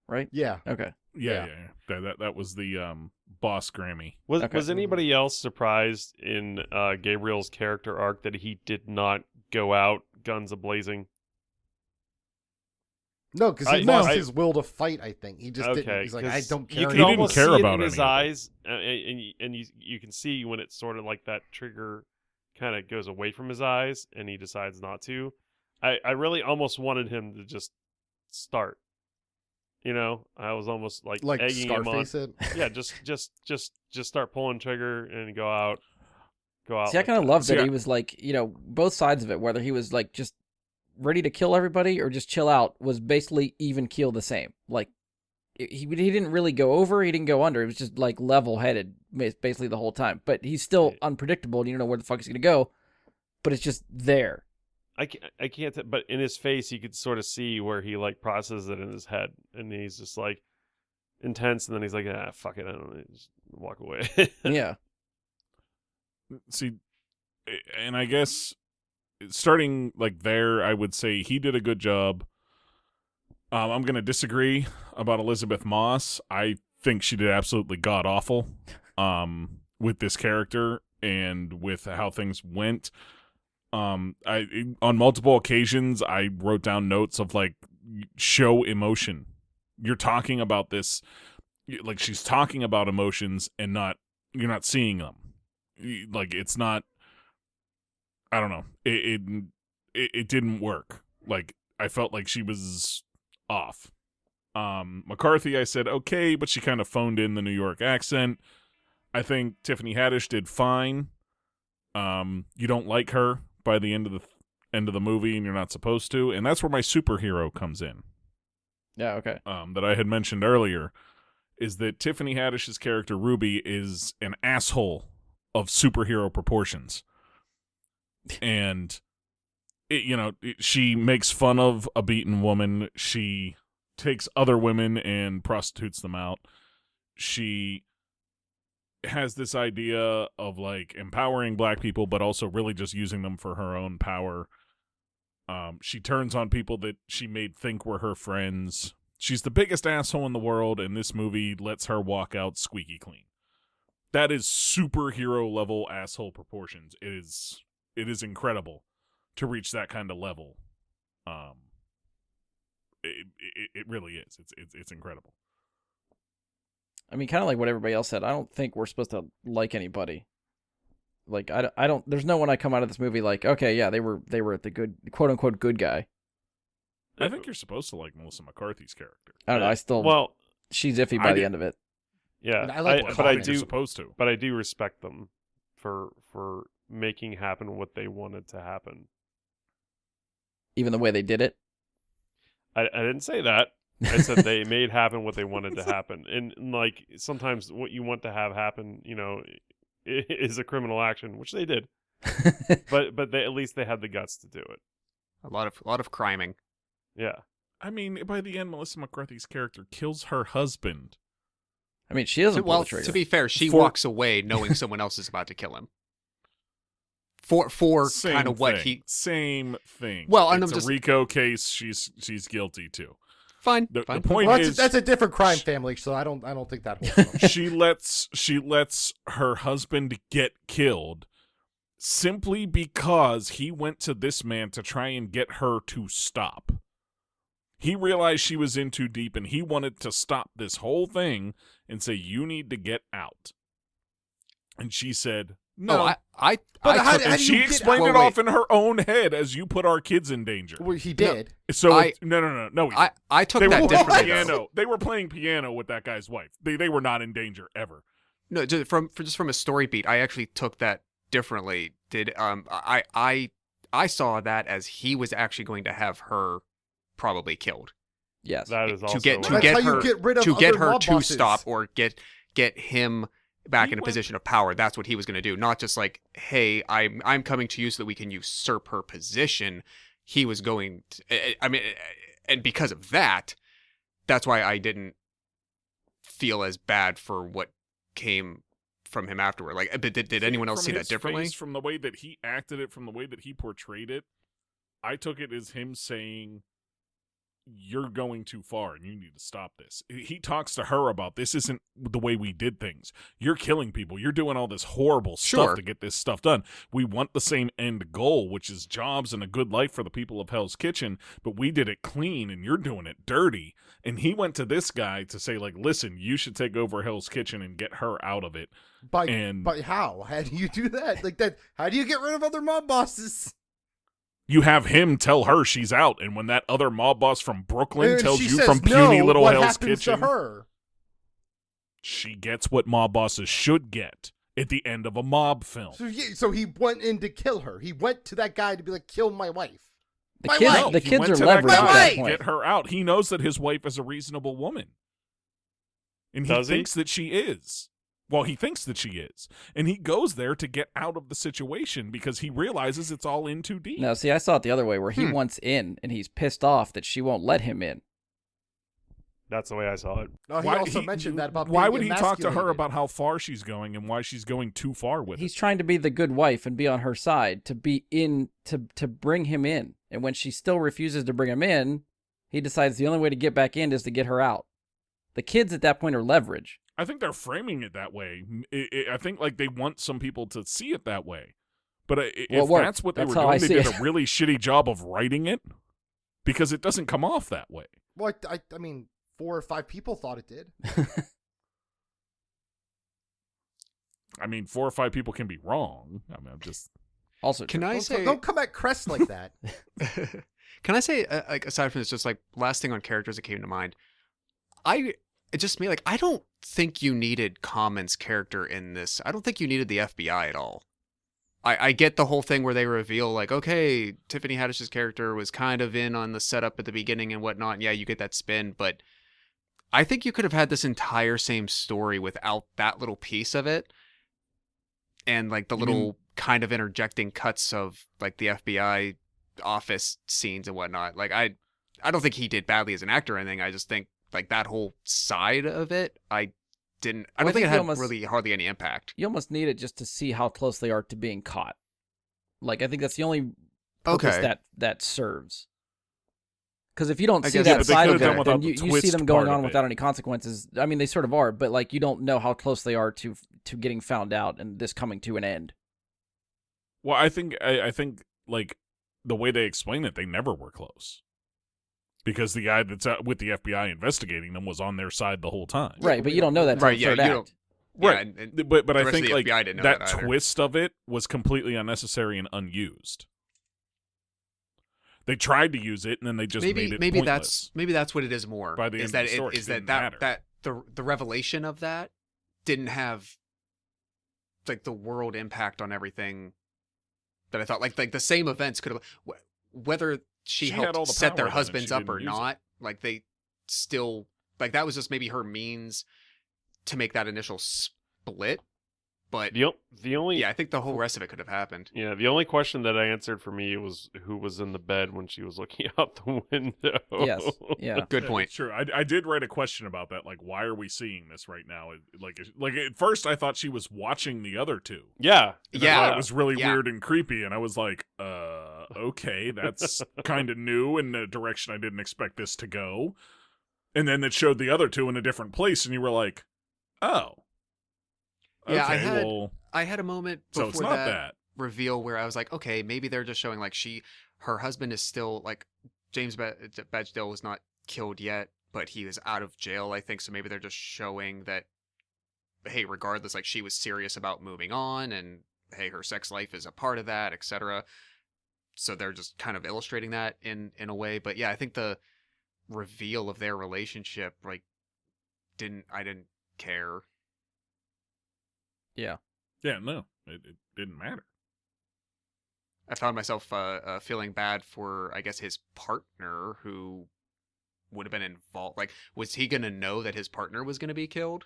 Speaker 4: right?
Speaker 5: Yeah.
Speaker 4: Okay.
Speaker 3: Yeah. That was the boss Grammy.
Speaker 1: Was
Speaker 4: Okay.
Speaker 1: was anybody else surprised in Gabriel's character arc that he did not go out guns a-blazing?
Speaker 5: No, because he
Speaker 1: I-
Speaker 5: lost
Speaker 1: I-
Speaker 5: his will to fight, I think. He just didn't.
Speaker 1: Okay,
Speaker 5: He's like, I
Speaker 1: 'cause
Speaker 5: don't care.
Speaker 1: You can
Speaker 3: He didn't
Speaker 1: almost
Speaker 3: care
Speaker 1: see
Speaker 3: about
Speaker 1: it in his
Speaker 3: any of it.
Speaker 1: eyes, and you can see when it's sort of like that trigger kind of goes away from his eyes, and he decides not to. I really almost wanted him to just start. I was almost like egging him on.
Speaker 5: Scarface it.
Speaker 1: Yeah, just start pulling trigger and go out.
Speaker 4: See, I
Speaker 1: like
Speaker 4: kind of
Speaker 1: that.
Speaker 4: loved that
Speaker 3: See,
Speaker 4: he was like, both sides of it, whether he was like just ready to kill everybody or just chill out, was basically even keel the same. Like, he didn't really go over, he didn't go under. It was just like level-headed basically the whole time. But he's still unpredictable, and you don't know where the fuck he's going to go, but it's just there.
Speaker 1: I can't. But in his face, you could sort of see where he like processes it in his head, and he's just like intense, and then he's like, fuck it, I don't know, just walk away.
Speaker 4: Yeah.
Speaker 3: See, and I guess starting like there, I would say he did a good job. I'm going to disagree about Elizabeth Moss. I think she did absolutely god awful with this character and with how things went. On multiple occasions, I wrote down notes of like, show emotion. You're talking about this, like she's talking about emotions and you're not seeing them. Like it's not, I don't know. It didn't work. Like I felt like she was off. McCarthy, I said okay, but she kind of phoned in the New York accent. I think Tiffany Haddish did fine. You don't like her by the end of the movie, and you're not supposed to, and that's where my superhero comes in.
Speaker 4: Yeah, okay.
Speaker 3: That I had mentioned earlier, is that Tiffany Haddish's character Ruby is an asshole of superhero proportions, and she makes fun of a beaten woman. She takes other women and prostitutes them out. She has this idea of like empowering black people, but also really just using them for her own power. She turns on people that she made think were her friends. She's the biggest asshole in the world, and this movie lets her walk out squeaky clean. That is superhero level asshole proportions. It is incredible to reach that kind of level. It really is. It's incredible.
Speaker 4: I mean, kind of like what everybody else said. I don't think we're supposed to like anybody. Like, I don't. There's no one I come out of this movie like, okay, yeah, they were the good, quote unquote, good guy.
Speaker 3: I think you're supposed to like Melissa McCarthy's character.
Speaker 4: I don't know. I still.
Speaker 1: well,
Speaker 4: she's iffy by
Speaker 3: I
Speaker 4: the
Speaker 3: did-
Speaker 4: end of it.
Speaker 1: yeah,
Speaker 5: I like
Speaker 1: but I
Speaker 3: You're
Speaker 1: do,
Speaker 3: supposed to.
Speaker 1: but I do respect them for making happen what they wanted to happen.
Speaker 4: Even the way they did it.
Speaker 1: I didn't say that. I said they made happen what they wanted to happen, and like sometimes what you want to have happen, is a criminal action, which they did. But they at least they had the guts to do it.
Speaker 2: A lot of criming.
Speaker 1: Yeah.
Speaker 3: I mean, by the end, Melissa McCarthy's character kills her husband.
Speaker 4: I mean, she doesn't pull
Speaker 2: Well,
Speaker 4: the trigger.
Speaker 2: to be fair, she
Speaker 3: For-
Speaker 2: walks away knowing someone else is about to kill him. For kind of what he
Speaker 3: Same thing.
Speaker 2: Well, and
Speaker 3: it's
Speaker 2: I'm
Speaker 3: a
Speaker 2: just-
Speaker 3: RICO case. She's guilty too.
Speaker 2: fine.
Speaker 3: The
Speaker 2: fine.
Speaker 3: point
Speaker 5: Well,
Speaker 3: is,
Speaker 5: that's a different crime family, so I don't think that holds up.
Speaker 3: she lets her husband get killed simply because he went to this man to try and get her to stop. He realized she was in too deep, and he wanted to stop this whole thing and say, "You need to get out." And she said, "No."
Speaker 2: Oh, I
Speaker 5: But how
Speaker 2: took-
Speaker 5: do
Speaker 3: and
Speaker 5: you
Speaker 3: she
Speaker 5: get
Speaker 3: explained
Speaker 2: out?
Speaker 3: it
Speaker 2: Well,
Speaker 3: off in her own head as you put our kids in danger.
Speaker 5: Well, he did.
Speaker 3: So
Speaker 2: I-
Speaker 3: no.
Speaker 2: I took
Speaker 3: They were
Speaker 2: that
Speaker 3: playing
Speaker 2: differently. though.
Speaker 3: piano. They were playing piano with that guy's wife. They were not in danger ever.
Speaker 2: No, from a story beat, I actually took that differently. I saw that as he was actually going to have her probably killed
Speaker 4: yes.
Speaker 1: That is also
Speaker 2: to get
Speaker 5: That's how you
Speaker 2: her
Speaker 5: get rid of
Speaker 2: to get
Speaker 5: other
Speaker 2: her
Speaker 5: mob
Speaker 2: to
Speaker 5: bosses.
Speaker 2: stop or get him back
Speaker 3: He
Speaker 2: in a
Speaker 3: went-
Speaker 2: position of power. That's what he was going to do. Not just like, hey, I'm coming to you so that we can usurp her position. he was going to, I mean, and because of that, that's why I didn't feel as bad for what came from him afterward. Like, but did anyone else see that differently?
Speaker 3: From the way that he acted it, from the way that he portrayed it, I took it as him saying, you're going too far and you need to stop this. He talks to her about, this isn't the way we did things. You're killing people. You're doing all this horrible stuff to get this stuff done. We want the same end goal, which is jobs and a good life for the people of Hell's Kitchen, but we did it clean and you're doing it dirty. And he went to this guy to say, like, listen, you should take over Hell's Kitchen and get her out of it.
Speaker 5: By how? How do you do that? Like that? How do you get rid of other mob bosses?
Speaker 3: You have him tell her she's out, and when that other mob boss from Brooklyn
Speaker 5: And
Speaker 3: tells
Speaker 5: she
Speaker 3: you
Speaker 5: says
Speaker 3: from puny
Speaker 5: no,
Speaker 3: little
Speaker 5: what
Speaker 3: Hell's
Speaker 5: happens
Speaker 3: Kitchen,
Speaker 5: to her?
Speaker 3: she gets what mob bosses should get at the end of a mob film.
Speaker 5: So he went in to kill her. He went to that guy to be like, kill my wife.
Speaker 4: The
Speaker 5: My
Speaker 4: kids,
Speaker 5: wife!
Speaker 4: the
Speaker 3: He
Speaker 4: kids
Speaker 3: went
Speaker 4: are
Speaker 3: to that
Speaker 4: leveraged
Speaker 3: guy
Speaker 4: at
Speaker 5: My
Speaker 4: that
Speaker 5: wife!
Speaker 4: point.
Speaker 3: Get her out. He knows that his wife is a reasonable woman. And he
Speaker 1: Does he?
Speaker 3: thinks that she is. Well, he thinks that she is. And he goes there to get out of the situation because he realizes it's all in too deep.
Speaker 4: No, see, I saw it the other way, where he wants in, and he's pissed off that she won't let him in.
Speaker 1: That's the way I saw it.
Speaker 5: No, he also mentioned that about
Speaker 3: why
Speaker 5: being
Speaker 3: would he talk to her
Speaker 5: emasculated.
Speaker 3: about how far she's going and why she's going too far with
Speaker 4: He's
Speaker 3: it?
Speaker 4: trying to be the good wife and be on her side, to be in, to bring him in. And when she still refuses to bring him in, he decides the only way to get back in is to get her out. The kids at that point are leverage.
Speaker 3: I think they're framing it that way. I think like they want some people to see it that way. But
Speaker 4: Well,
Speaker 3: if
Speaker 4: it worked.
Speaker 3: that's what they
Speaker 4: That's
Speaker 3: were
Speaker 4: how I
Speaker 3: doing, they
Speaker 4: see
Speaker 3: did
Speaker 4: it.
Speaker 3: a really shitty job of writing it because it doesn't come off that way.
Speaker 5: Well, I mean, 4 or 5 people thought it did.
Speaker 3: I mean, 4 or 5 people can be wrong. I mean, I'm just...
Speaker 4: Also,
Speaker 2: Can
Speaker 4: true.
Speaker 2: I say?
Speaker 5: Don't come at Crest like that.
Speaker 2: Can I say, like, aside from this, just like last thing on characters that came to mind, it just me, like, I don't think you needed Common's character in this. I don't think you needed the FBI at all. I get the whole thing where they reveal, like, okay, Tiffany Haddish's character was kind of in on the setup at the beginning and whatnot. And yeah, you get that spin, but I think you could have had this entire same story without that little piece of it. And like the little kind of interjecting cuts of like the FBI office scenes and whatnot. Like I don't think he did badly as an actor or anything. I just think like that whole side of it, I don't think it had really hardly any impact.
Speaker 4: You almost need it just to see how close they are to being caught. Like, I think that's the only purpose that serves. Because if you don't see that side of it, then you see them going on without any consequences. I mean, they sort of are, but like you don't know how close they are to getting found out and this coming to an end.
Speaker 3: Well, I think like the way they explain it, they never were close. Because the guy that's out with the FBI investigating them was on their side the whole time.
Speaker 4: Right, but you don't know that until
Speaker 2: Right,
Speaker 4: the
Speaker 2: yeah,
Speaker 4: third
Speaker 2: you
Speaker 4: act.
Speaker 2: don't.
Speaker 3: Right,
Speaker 2: Yeah, and
Speaker 3: but
Speaker 2: the
Speaker 3: I
Speaker 2: rest of
Speaker 3: think
Speaker 2: the
Speaker 3: like
Speaker 2: FBI didn't know
Speaker 3: that
Speaker 2: that either.
Speaker 3: twist of it was completely unnecessary and unused. They tried to use it and then they just made it pointless.
Speaker 2: maybe that's what it is more.
Speaker 3: By the end of the story,
Speaker 2: is
Speaker 3: it didn't
Speaker 2: that
Speaker 3: matter.
Speaker 2: the revelation of that didn't have like the world impact on everything that I thought. Like the same events could have, whether she
Speaker 3: had all
Speaker 2: helped
Speaker 3: the
Speaker 2: set
Speaker 3: power
Speaker 2: their
Speaker 3: then and
Speaker 2: husbands
Speaker 3: she
Speaker 2: up
Speaker 3: didn't
Speaker 2: or
Speaker 3: use it.
Speaker 2: not. Like they still, like that was just maybe her means to make that initial split. But
Speaker 1: The only
Speaker 2: yeah, I think the whole rest of it could have happened.
Speaker 1: Yeah, the only question that I answered for me was who was in the bed when she was looking out the window.
Speaker 4: Yes, yeah.
Speaker 2: Good point.
Speaker 3: Sure, I did write a question about that. Like, why are we seeing this right now? Like at first, I thought she was watching the other two.
Speaker 1: Yeah.
Speaker 3: And I
Speaker 2: Yeah.
Speaker 3: thought it was really
Speaker 2: Yeah.
Speaker 3: weird and creepy, and I was like, okay, that's kind of new in a direction I didn't expect this to go. And then it showed the other two in a different place, and you were like, oh.
Speaker 2: Yeah,
Speaker 3: Okay,
Speaker 2: I had a moment
Speaker 3: so
Speaker 2: before
Speaker 3: it's not
Speaker 2: that
Speaker 3: that.
Speaker 2: reveal where I was like, okay, maybe they're just showing like her husband is still like James Badgedale was not killed yet, but he was out of jail, I think. So maybe they're just showing that, hey, regardless, like she was serious about moving on, and hey, her sex life is a part of that, etc. So they're just kind of illustrating that in a way. But yeah, I think the reveal of their relationship, like, I didn't care.
Speaker 4: Yeah.
Speaker 3: Yeah, no, it didn't matter.
Speaker 2: I found myself feeling bad for, I guess, his partner who would have been involved. Like, was he going to know that his partner was going to be killed?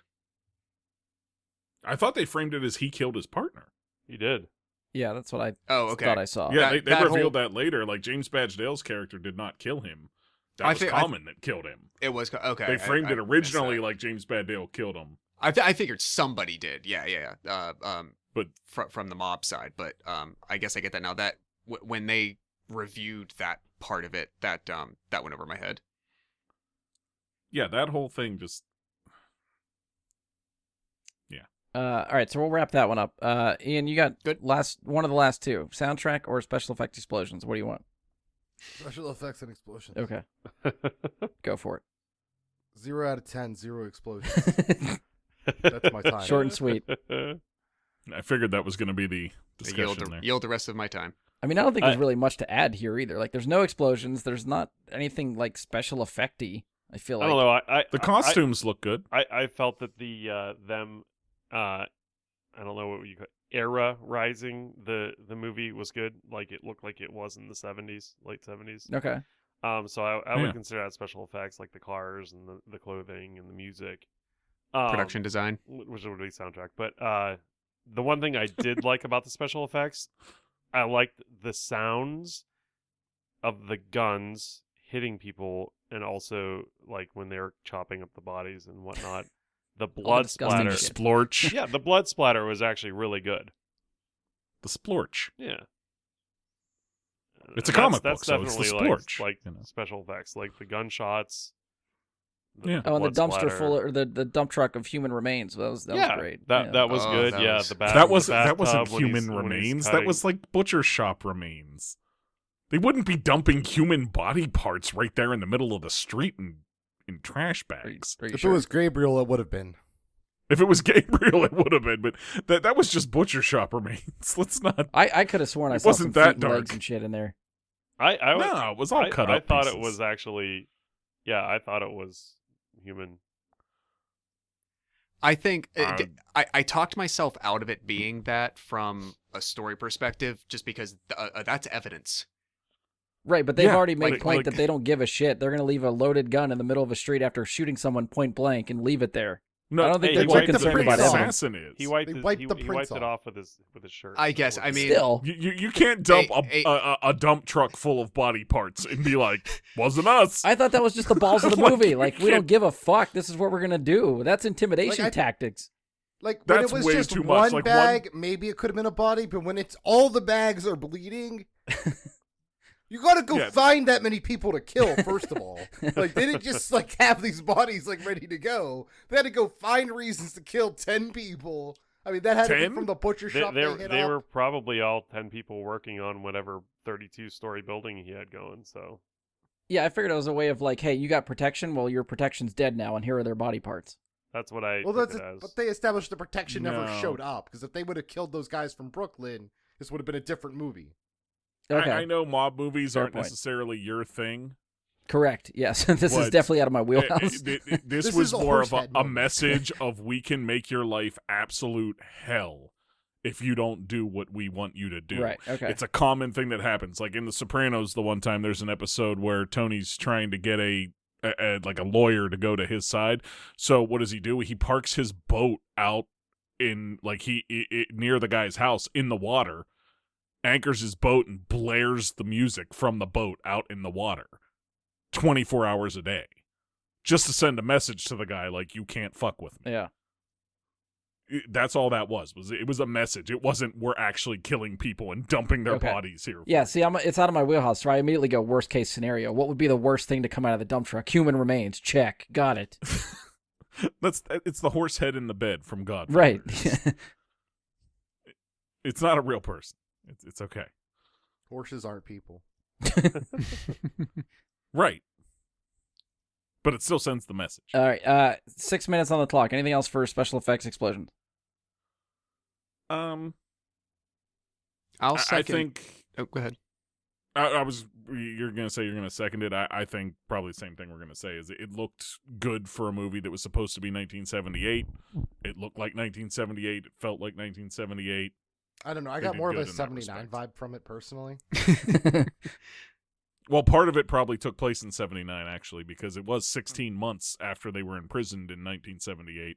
Speaker 3: I thought they framed it as he killed his partner.
Speaker 1: He did.
Speaker 4: Yeah, that's what I
Speaker 2: Oh, okay.
Speaker 4: thought I saw.
Speaker 3: Yeah,
Speaker 2: That-
Speaker 3: they
Speaker 2: that
Speaker 3: revealed
Speaker 2: whole-
Speaker 3: that later. Like James Badge Dale's character did not kill him. That
Speaker 2: I
Speaker 3: was
Speaker 2: thi- I-
Speaker 3: Common that killed him.
Speaker 2: It was okay.
Speaker 3: They framed it
Speaker 2: I missed
Speaker 3: originally
Speaker 2: that.
Speaker 3: like James Badge Dale killed him.
Speaker 2: I figured somebody did. Yeah.
Speaker 3: But
Speaker 2: From the mob side, but I guess I get that now. That when they reviewed that part of it, that went over my head.
Speaker 3: yeah, that whole thing just
Speaker 4: All right, so we'll wrap that one up. Ian, you got
Speaker 2: Good.
Speaker 4: one of the last two: soundtrack or special effect explosions. What do you want?
Speaker 5: Special effects and explosions.
Speaker 4: Okay, go for it.
Speaker 5: 0 out of 10, 0 explosions. That's my time.
Speaker 4: Short and sweet.
Speaker 3: I figured that was going to be the discussion there.
Speaker 2: Yield the rest of my time.
Speaker 4: I mean, I don't think there's
Speaker 1: I-
Speaker 4: really much to add here either. Like, there's no explosions. There's not anything like special effecty. I feel
Speaker 1: I
Speaker 4: like
Speaker 1: don't know.
Speaker 3: The costumes look good.
Speaker 1: I felt that the them I don't know what you call era rising the movie was good. Like it looked like it was in the 70s, late 70s.
Speaker 4: Okay.
Speaker 1: So I
Speaker 3: Yeah.
Speaker 1: would consider that special effects, like the cars and the clothing and the music.
Speaker 2: Production design.
Speaker 1: Which would be soundtrack. But the one thing I did like about the special effects, I liked the sounds of the guns hitting people, and also like when they were chopping up the bodies and whatnot. The blood
Speaker 4: disgusting
Speaker 1: splatter.
Speaker 4: shit.
Speaker 3: Splorch.
Speaker 1: Yeah, the blood splatter was actually really good.
Speaker 3: The splorch.
Speaker 1: Yeah.
Speaker 3: It's a
Speaker 1: And
Speaker 3: comic
Speaker 1: that's
Speaker 3: book, so it's the
Speaker 1: definitely
Speaker 3: splorch,
Speaker 1: like
Speaker 3: you know.
Speaker 1: special effects, like the gunshots.
Speaker 3: Yeah.
Speaker 4: Oh, and the
Speaker 1: blood
Speaker 4: dumpster
Speaker 1: splatter.
Speaker 4: full, or the dump truck of human remains. That was great.
Speaker 1: That
Speaker 4: Yeah.
Speaker 1: that was
Speaker 2: Oh,
Speaker 1: good.
Speaker 2: that
Speaker 1: Yeah,
Speaker 2: was-
Speaker 1: the
Speaker 3: That wasn't
Speaker 1: bathtub when
Speaker 3: human
Speaker 1: he's- when he's
Speaker 3: remains. That
Speaker 1: cutting-
Speaker 3: was like butcher shop remains. They wouldn't be dumping human body parts right there in the middle of the street in trash
Speaker 4: Are you,
Speaker 3: bags.
Speaker 4: are you
Speaker 5: If
Speaker 4: sure?
Speaker 5: it was Gabriel, it would have been.
Speaker 3: If it was Gabriel, it would have been, but that was just butcher shop remains. Let's not.
Speaker 4: I could have sworn I
Speaker 3: It
Speaker 4: saw
Speaker 3: wasn't
Speaker 4: some
Speaker 3: that
Speaker 4: feet and
Speaker 3: dark.
Speaker 4: legs and shit in there.
Speaker 1: I would,
Speaker 3: No, it was all cut
Speaker 1: I
Speaker 3: up.
Speaker 1: thought it
Speaker 3: pieces.
Speaker 1: was actually, yeah, I thought it was human.
Speaker 2: I think
Speaker 3: Uh,
Speaker 2: I talked myself out of it being that from a story perspective, just because that's evidence.
Speaker 4: Right, but they've
Speaker 3: Yeah,
Speaker 4: already made
Speaker 3: like-
Speaker 4: point
Speaker 3: like-
Speaker 4: that they don't give a shit. They're gonna leave a loaded gun in the middle of a street after shooting someone point blank and leave it there.
Speaker 3: No,
Speaker 4: I don't think
Speaker 1: they're
Speaker 3: like
Speaker 1: checking
Speaker 3: the
Speaker 1: somebody
Speaker 3: freaking
Speaker 1: out.
Speaker 3: assassin is.
Speaker 1: He wiped
Speaker 5: They
Speaker 1: his,
Speaker 5: wiped
Speaker 1: he,
Speaker 5: the
Speaker 1: he
Speaker 5: prints
Speaker 1: wiped it
Speaker 5: off.
Speaker 1: off with his shirt.
Speaker 2: I guess, I mean-
Speaker 4: Still,
Speaker 3: You can't dump
Speaker 2: Hey,
Speaker 3: a dump truck full of body parts and be like, wasn't us.
Speaker 4: I thought that was just the balls of the
Speaker 3: Like,
Speaker 4: movie.
Speaker 3: you
Speaker 4: Like, we don't
Speaker 3: can't-
Speaker 4: give a fuck. This is what we're gonna do. That's intimidation
Speaker 5: Like,
Speaker 4: tactics.
Speaker 5: Like, when
Speaker 3: That's
Speaker 5: it was
Speaker 3: way
Speaker 5: just
Speaker 3: too much.
Speaker 5: one
Speaker 3: Like,
Speaker 5: bag, maybe it could have been a body, but when it's all the bags are bleeding, you gotta go
Speaker 3: Yeah.
Speaker 5: find that many people to kill, first of all. Like, they didn't just, like, have these bodies, like, ready to go. They had to go find reasons to kill 10 people. I mean, that had to
Speaker 3: 10?
Speaker 5: be from the butcher shop they hit
Speaker 1: they
Speaker 5: up.
Speaker 1: were probably all 10 people working on whatever 32-story building he had going. So
Speaker 4: Yeah, I figured it was a way of like, hey, you got protection. Well, your protection's dead now, and here are their body parts.
Speaker 1: that's what I
Speaker 5: Well,
Speaker 1: took
Speaker 5: that's
Speaker 1: it as.
Speaker 5: but they established the protection never
Speaker 3: No.
Speaker 5: showed up, because if they would have killed those guys from Brooklyn, this would have been a different movie.
Speaker 4: Okay,
Speaker 3: I know mob movies
Speaker 4: Fair
Speaker 3: aren't
Speaker 4: point.
Speaker 3: necessarily your thing.
Speaker 4: correct. Yes, this is
Speaker 3: What?
Speaker 4: definitely out of my wheelhouse.
Speaker 3: This
Speaker 5: This
Speaker 3: was
Speaker 5: is a
Speaker 3: more of
Speaker 5: horsehead
Speaker 3: a
Speaker 5: movie.
Speaker 3: message of we can make your life absolute hell if you don't do what we want you to do.
Speaker 4: Right. Okay.
Speaker 3: It's a common thing that happens. Like in The Sopranos, the one time there's an episode where Tony's trying to get a lawyer to go to his side. So what does he do? He parks his boat out in like near the guy's house in the water, anchors his boat and blares the music from the boat out in the water 24 hours a day just to send a message to the guy like you can't fuck with me.
Speaker 4: Yeah.
Speaker 3: That's all that was it was a message. It wasn't we're actually killing people and dumping their
Speaker 4: Okay.
Speaker 3: bodies here.
Speaker 4: Yeah, see, it's out of my wheelhouse, so I immediately go worst case scenario. What would be the worst thing to come out of the dump truck? Human remains. Check. Got it.
Speaker 3: It's the horse head in the bed from God.
Speaker 4: Right.
Speaker 3: It's not a real person. It's okay.
Speaker 5: Horses aren't people.
Speaker 3: Right. But it still sends the message.
Speaker 4: All right. 6 minutes on the clock. Anything else for special effects explosions?
Speaker 2: I'll
Speaker 3: I
Speaker 2: second.
Speaker 3: think
Speaker 2: Oh, go ahead.
Speaker 3: you're gonna say you're gonna second it. I think probably the same thing we're gonna say is it looked good for a movie that was supposed to be 1978. It looked like 1978. It felt like 1978.
Speaker 5: I don't know. I
Speaker 3: They
Speaker 5: got
Speaker 3: did
Speaker 5: more of
Speaker 3: good
Speaker 5: a
Speaker 3: in that
Speaker 5: 79
Speaker 3: respect.
Speaker 5: vibe from it, personally.
Speaker 3: Well, part of it probably took place in 79 actually because it was 16 months after they were imprisoned in 1978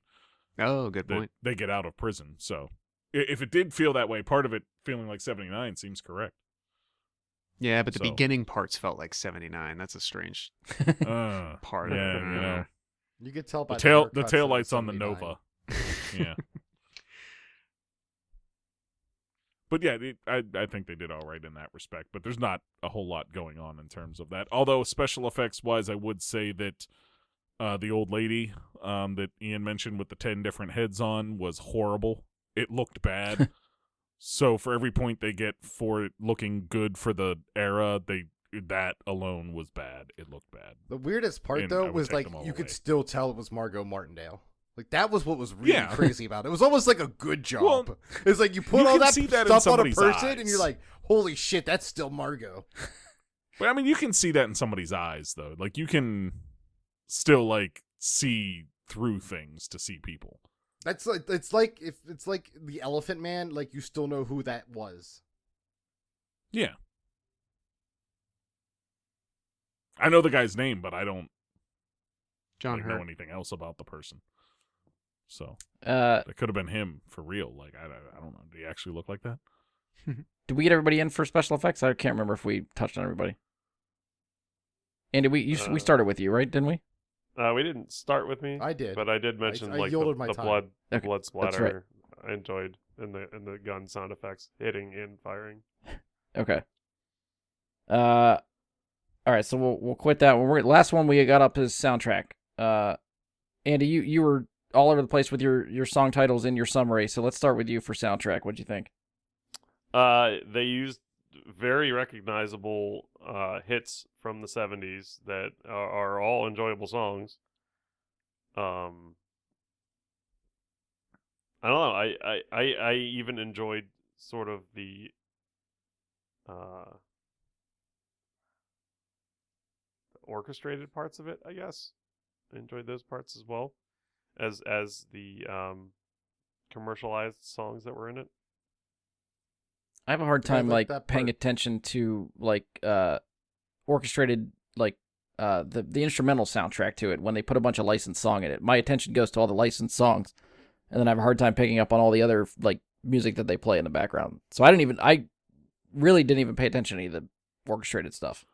Speaker 2: Oh, good
Speaker 3: that
Speaker 2: point.
Speaker 3: they get out of prison. So if it did feel that way, part of it feeling like 79 seems correct.
Speaker 2: Yeah, but the
Speaker 3: So-
Speaker 2: beginning parts felt like 79. That's a strange part of
Speaker 3: Yeah,
Speaker 2: it.
Speaker 3: you know.
Speaker 5: You could tell by
Speaker 3: The
Speaker 5: haircuts
Speaker 3: tail
Speaker 5: that it was
Speaker 3: lights on the
Speaker 5: 79.
Speaker 3: Nova. Yeah. But yeah, I think they did all right in that respect. But there's not a whole lot going on in terms of that. Although special effects wise, I would say that the old lady that Ian mentioned with the 10 different heads on was horrible. It looked bad. So for every point they get for it looking good for the era, that alone was bad. It looked bad.
Speaker 5: The weirdest part,
Speaker 3: And I
Speaker 5: though,
Speaker 3: would
Speaker 5: was
Speaker 3: take
Speaker 5: like
Speaker 3: them all
Speaker 5: you could
Speaker 3: away.
Speaker 5: still tell it was Margot Martindale. Like that was what was really
Speaker 3: Yeah.
Speaker 5: crazy about it. It was almost like a good job.
Speaker 3: Well,
Speaker 5: It's like you put
Speaker 3: you
Speaker 5: all
Speaker 3: can
Speaker 5: that
Speaker 3: see that in
Speaker 5: stuff on a
Speaker 3: somebody's
Speaker 5: person, and
Speaker 3: eyes.
Speaker 5: you're like, "Holy shit, that's still Margot."
Speaker 3: But I mean, you can see that in somebody's eyes, though. Like you can still like see through things to see people.
Speaker 5: That's like it's like if it's like the Elephant Man. Like you still know who that was.
Speaker 3: Yeah. I know the guy's name, but I don't
Speaker 2: John
Speaker 3: know
Speaker 2: Hurt.
Speaker 3: anything else about the person. So
Speaker 4: Did
Speaker 3: it could have been him for real. Like I don't know. Did he actually look like that?
Speaker 4: we get everybody in for special effects? I can't remember if we touched on everybody. Andy, we started with you, right? Didn't we?
Speaker 1: We didn't start with me,
Speaker 5: I did.
Speaker 1: but I did mention
Speaker 5: I
Speaker 1: like
Speaker 5: yielded my
Speaker 1: the
Speaker 5: time.
Speaker 1: blood
Speaker 4: Okay,
Speaker 1: blood
Speaker 4: that's
Speaker 1: splatter. I enjoyed in the gun sound effects hitting and firing.
Speaker 4: Okay. All right, so we'll quit that one. Last one we got up is soundtrack. Andy, you were all over the place with your song titles in your summary, so let's start with you for soundtrack. What'd you think?
Speaker 1: They used very recognizable hits from the 70s that are all enjoyable songs. I don't know. I even enjoyed sort of the orchestrated parts of it, I guess. I enjoyed those parts as well as the commercialized songs that were in it.
Speaker 4: I have a hard time
Speaker 5: like
Speaker 4: like
Speaker 5: that
Speaker 4: paying
Speaker 5: part.
Speaker 4: attention to like orchestrated like the instrumental soundtrack to it when they put a bunch of licensed song in it. My attention goes to all the licensed songs, and then I have a hard time picking up on all the other like music that they play in the background. So I really didn't even pay attention to any of the orchestrated stuff.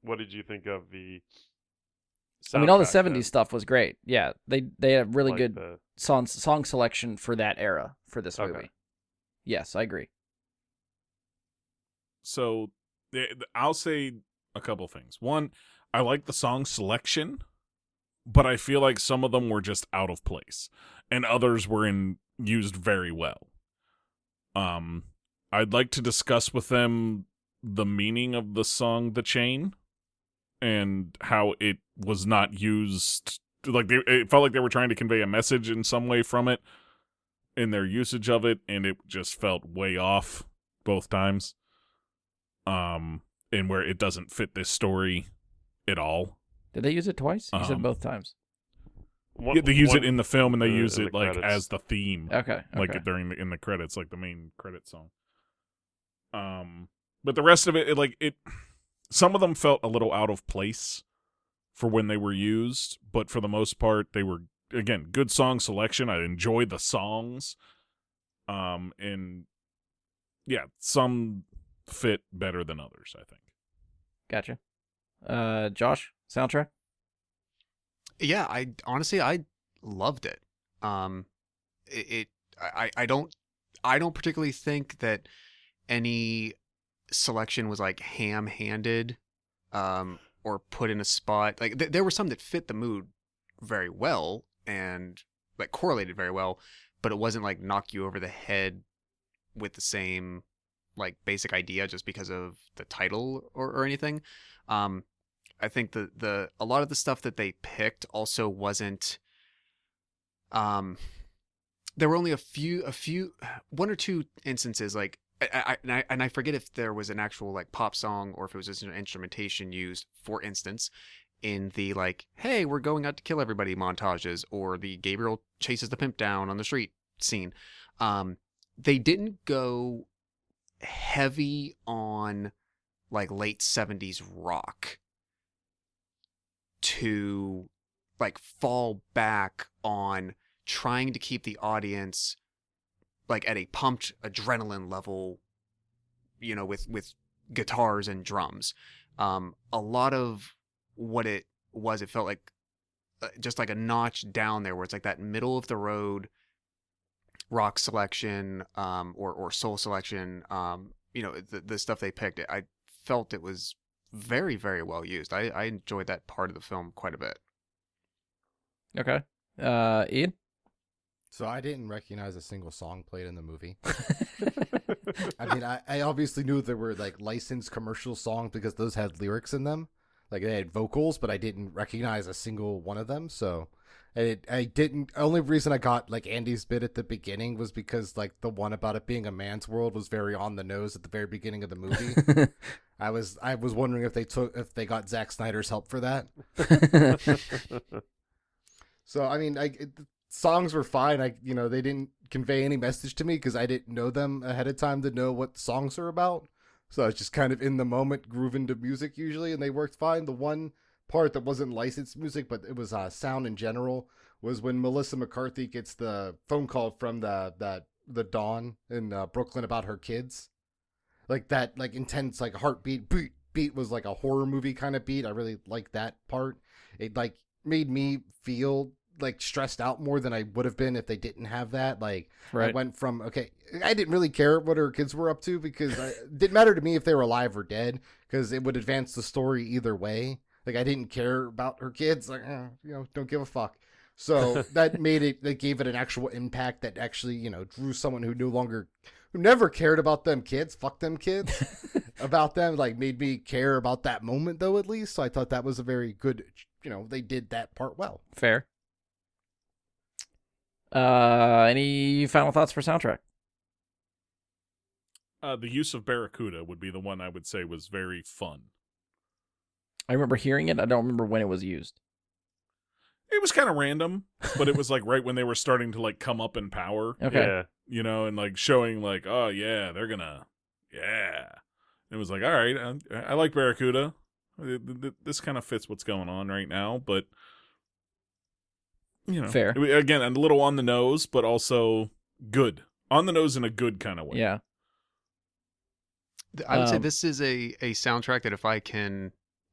Speaker 1: What did you think of the
Speaker 4: I mean, all the
Speaker 1: soundtrack then?
Speaker 4: '70s stuff was great. Yeah, they had really
Speaker 1: Like
Speaker 4: good
Speaker 1: the-
Speaker 4: song selection for that era for this
Speaker 1: Okay.
Speaker 4: movie. Yes, I agree.
Speaker 3: So I'll say a couple things. One, I like the song selection, but I feel like some of them were just out of place, and others were used very well. I'd like to discuss with them the meaning of the song "The Chain" and how it was not used. Like it felt like they were trying to convey a message in some way from it in their usage of it, and it just felt way off both times. And where it doesn't fit this story at all.
Speaker 4: Did they use it twice? You said both times.
Speaker 3: Yeah, they use it
Speaker 1: one-
Speaker 3: in the film, and they
Speaker 1: in
Speaker 3: use
Speaker 1: the
Speaker 3: it like
Speaker 1: credits.
Speaker 3: as the theme,
Speaker 4: Okay.
Speaker 3: like in the credits, like the main credit song. But the rest of it, some of them felt a little out of place for when they were used, but for the most part, they were again good song selection. I enjoyed the songs, and yeah, some fit better than others, I think.
Speaker 4: Gotcha. Josh, soundtrack?
Speaker 2: Yeah, I honestly loved it. I don't particularly think that any selection was like ham-handed, or put in a spot. Like there were some that fit the mood very well and like correlated very well, but it wasn't like knock you over the head with the same like basic idea just because of the title or anything. I think the a lot of the stuff that they picked also wasn't. There were only a few, one or two instances like I forget if there was an actual like pop song or if it was just an instrumentation used. For instance, in the like, hey, we're going out to kill everybody montages, or the Gabriel chases the pimp down on the street scene. They didn't go heavy on like late 70s rock to like fall back on trying to keep the audience like at a pumped adrenaline level, with guitars and drums. A lot of what it was, it felt like just like a notch down there, where it's like that middle of the road rock selection, or soul selection. The stuff they picked. I felt it was very, very well used. I enjoyed that part of the film quite a bit.
Speaker 4: Okay. Ian?
Speaker 5: So I didn't recognize a single song played in the movie. I mean, I obviously knew there were like licensed commercial songs because those had lyrics in them. Like they had vocals, but I didn't recognize a single one of them. So I didn't. Only reason I got like Andy's bit at the beginning was because like the one about it being a man's world was very on the nose at the very beginning of the movie. I was wondering if they got Zack Snyder's help for that. So I mean, songs were fine. They didn't convey any message to me because I didn't know them ahead of time to know what songs are about. So I was just kind of in the moment, grooving to music usually, and they worked fine. The one part that wasn't licensed music, but it was sound in general, was when Melissa McCarthy gets the phone call from the Dawn in Brooklyn about her kids. Like that, like intense, like heartbeat beat was like a horror movie kind of beat. I really liked that part. It like made me feel like stressed out more than I would have been if they didn't have that. Like
Speaker 4: Right.
Speaker 5: I went from, okay, I didn't really care what her kids were up to because it didn't matter to me if they were alive or dead because it would advance the story either way. Like I didn't care about her kids. Like, don't give a fuck. So that gave it an actual impact that actually, drew someone who never cared about them kids. Fuck them kids. About them, like made me care about that moment though, at least. So I thought that was a very good, they did that part well.
Speaker 4: Fair. Any final thoughts for soundtrack?
Speaker 3: The use of Barracuda would be the one I would say was very fun.
Speaker 4: I remember hearing it. I don't remember when it was used.
Speaker 3: It was kind of random, but it was like right when they were starting to like come up in power,
Speaker 4: Okay.
Speaker 1: Yeah.
Speaker 3: and like showing like, oh yeah, they're gonna, yeah. It was like, all right, I like Barracuda. This kind of fits what's going on right now, but
Speaker 4: Fair.
Speaker 3: Again, a little on the nose, but also good. On the nose in a good kind of way.
Speaker 4: Yeah.
Speaker 2: I would say
Speaker 4: Um,
Speaker 2: this is a soundtrack that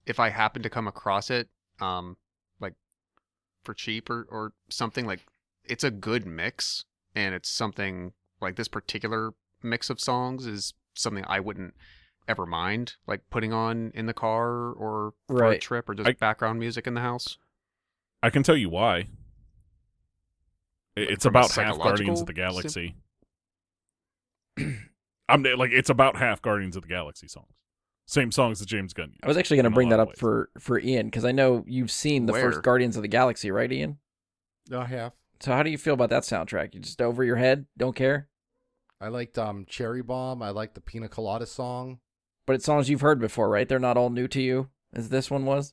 Speaker 2: if I happen to come across it, like for cheap or something, like it's a good mix, and it's something like this particular mix of songs is something I wouldn't ever mind like putting on in the car or for a
Speaker 4: Right.
Speaker 2: trip or just background music in the house.
Speaker 3: I can tell you why. It's
Speaker 2: From a
Speaker 3: about half Guardians of the
Speaker 2: psychological
Speaker 3: Galaxy. It's about half Guardians of the Galaxy songs. Same songs that James Gunn used.
Speaker 4: I was actually going to
Speaker 3: in a
Speaker 4: bring
Speaker 3: lot
Speaker 4: that
Speaker 3: of
Speaker 4: up for Ian because I know you've seen the
Speaker 2: Where?
Speaker 4: first Guardians of the Galaxy, right, Ian?
Speaker 5: I have.
Speaker 4: So how do you feel about that soundtrack? You just over your head, don't care?
Speaker 5: I liked Cherry Bomb. I liked the Pina Colada song.
Speaker 4: But it's songs you've heard before, right? They're not all new to you, as this one was.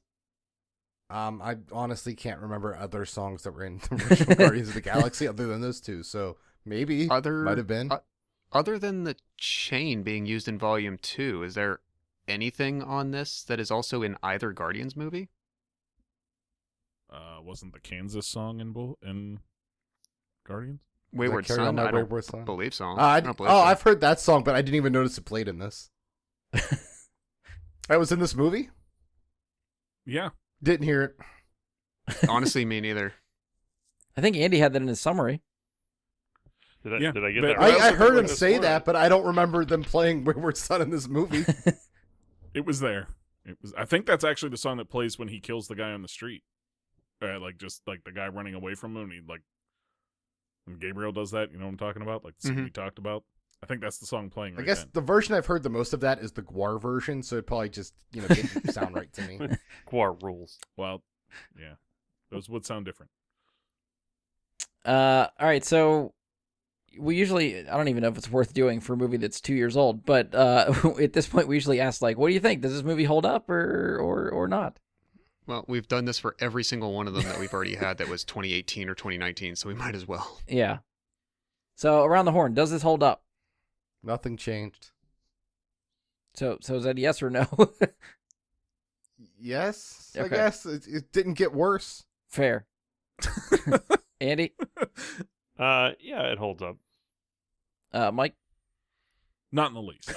Speaker 5: I honestly can't remember other songs that were in the original Guardians of the Galaxy other than those two. So maybe might have been.
Speaker 2: Other than the chain being used in Volume 2, is there anything on this that is also in either Guardians movie?
Speaker 3: Wasn't the Kansas song in Guardians?
Speaker 2: Wayward
Speaker 5: Carry On
Speaker 2: Son?
Speaker 5: My
Speaker 2: I don't
Speaker 5: Wayward Son?
Speaker 2: believe so.
Speaker 5: I
Speaker 2: I don't believe so.
Speaker 5: I've heard that song, but I didn't even notice it played in this. I was in this movie.
Speaker 3: Yeah.
Speaker 5: Didn't hear it.
Speaker 2: Honestly, me neither.
Speaker 4: I think Andy had that in his summary.
Speaker 1: Did I
Speaker 3: Yeah,
Speaker 1: get
Speaker 3: but
Speaker 1: that right?
Speaker 5: I heard him
Speaker 1: Could've
Speaker 5: say
Speaker 1: sworn
Speaker 5: that,
Speaker 1: it.
Speaker 5: but I don't remember them playing Wayward Son in this movie.
Speaker 3: It was there. I think that's actually the song that plays when he kills the guy on the street. Like just like the guy running away from him, and he like when Gabriel does that, you know what I'm talking about? Like the scene we talked about. I think that's the song playing
Speaker 5: I
Speaker 3: right
Speaker 5: guess
Speaker 3: then.
Speaker 5: the version I've heard the most of that is the Guar version, so it probably just didn't sound right to me.
Speaker 1: Guar rules.
Speaker 3: Well, yeah. Those would sound different.
Speaker 4: All right, so we usually, I don't even know if it's worth doing for a movie that's 2 years old, but at this point we usually ask, like, what do you think? Does this movie hold up or not?
Speaker 2: Well, we've done this for every single one of them that we've already had that was 2018 or 2019, so we might as well.
Speaker 4: Yeah. So around the horn, does this hold up?
Speaker 5: Nothing changed.
Speaker 4: So is that a yes or no?
Speaker 5: Yes, I
Speaker 4: Okay.
Speaker 5: guess it didn't get worse.
Speaker 4: Fair. Andy?
Speaker 1: Yeah, it holds up.
Speaker 4: Mike?
Speaker 3: Not in the least.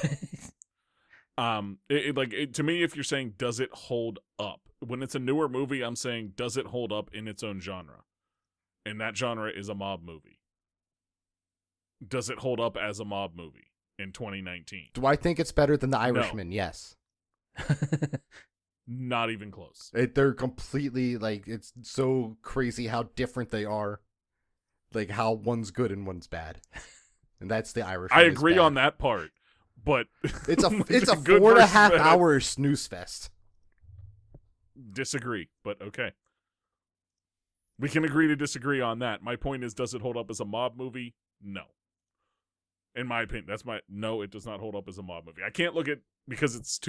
Speaker 3: To me, if you're saying does it hold up, when it's a newer movie, I'm saying does it hold up in its own genre, and that genre is a mob movie. Does it hold up as a mob movie in 2019?
Speaker 5: Do I think it's better than The Irishman? Yes.
Speaker 3: Not even close.
Speaker 5: They're completely, like, it's so crazy how different they are. Like, how one's good and one's bad. And that's The Irishman.
Speaker 3: I agree on that part, but
Speaker 5: It's a
Speaker 3: good
Speaker 5: 4.5
Speaker 3: versus bad.
Speaker 5: hour snooze fest.
Speaker 3: Disagree, but okay. We can agree to disagree on that. My point is, does it hold up as a mob movie? No. In my opinion, no, it does not hold up as a mob movie. I can't look at, because it's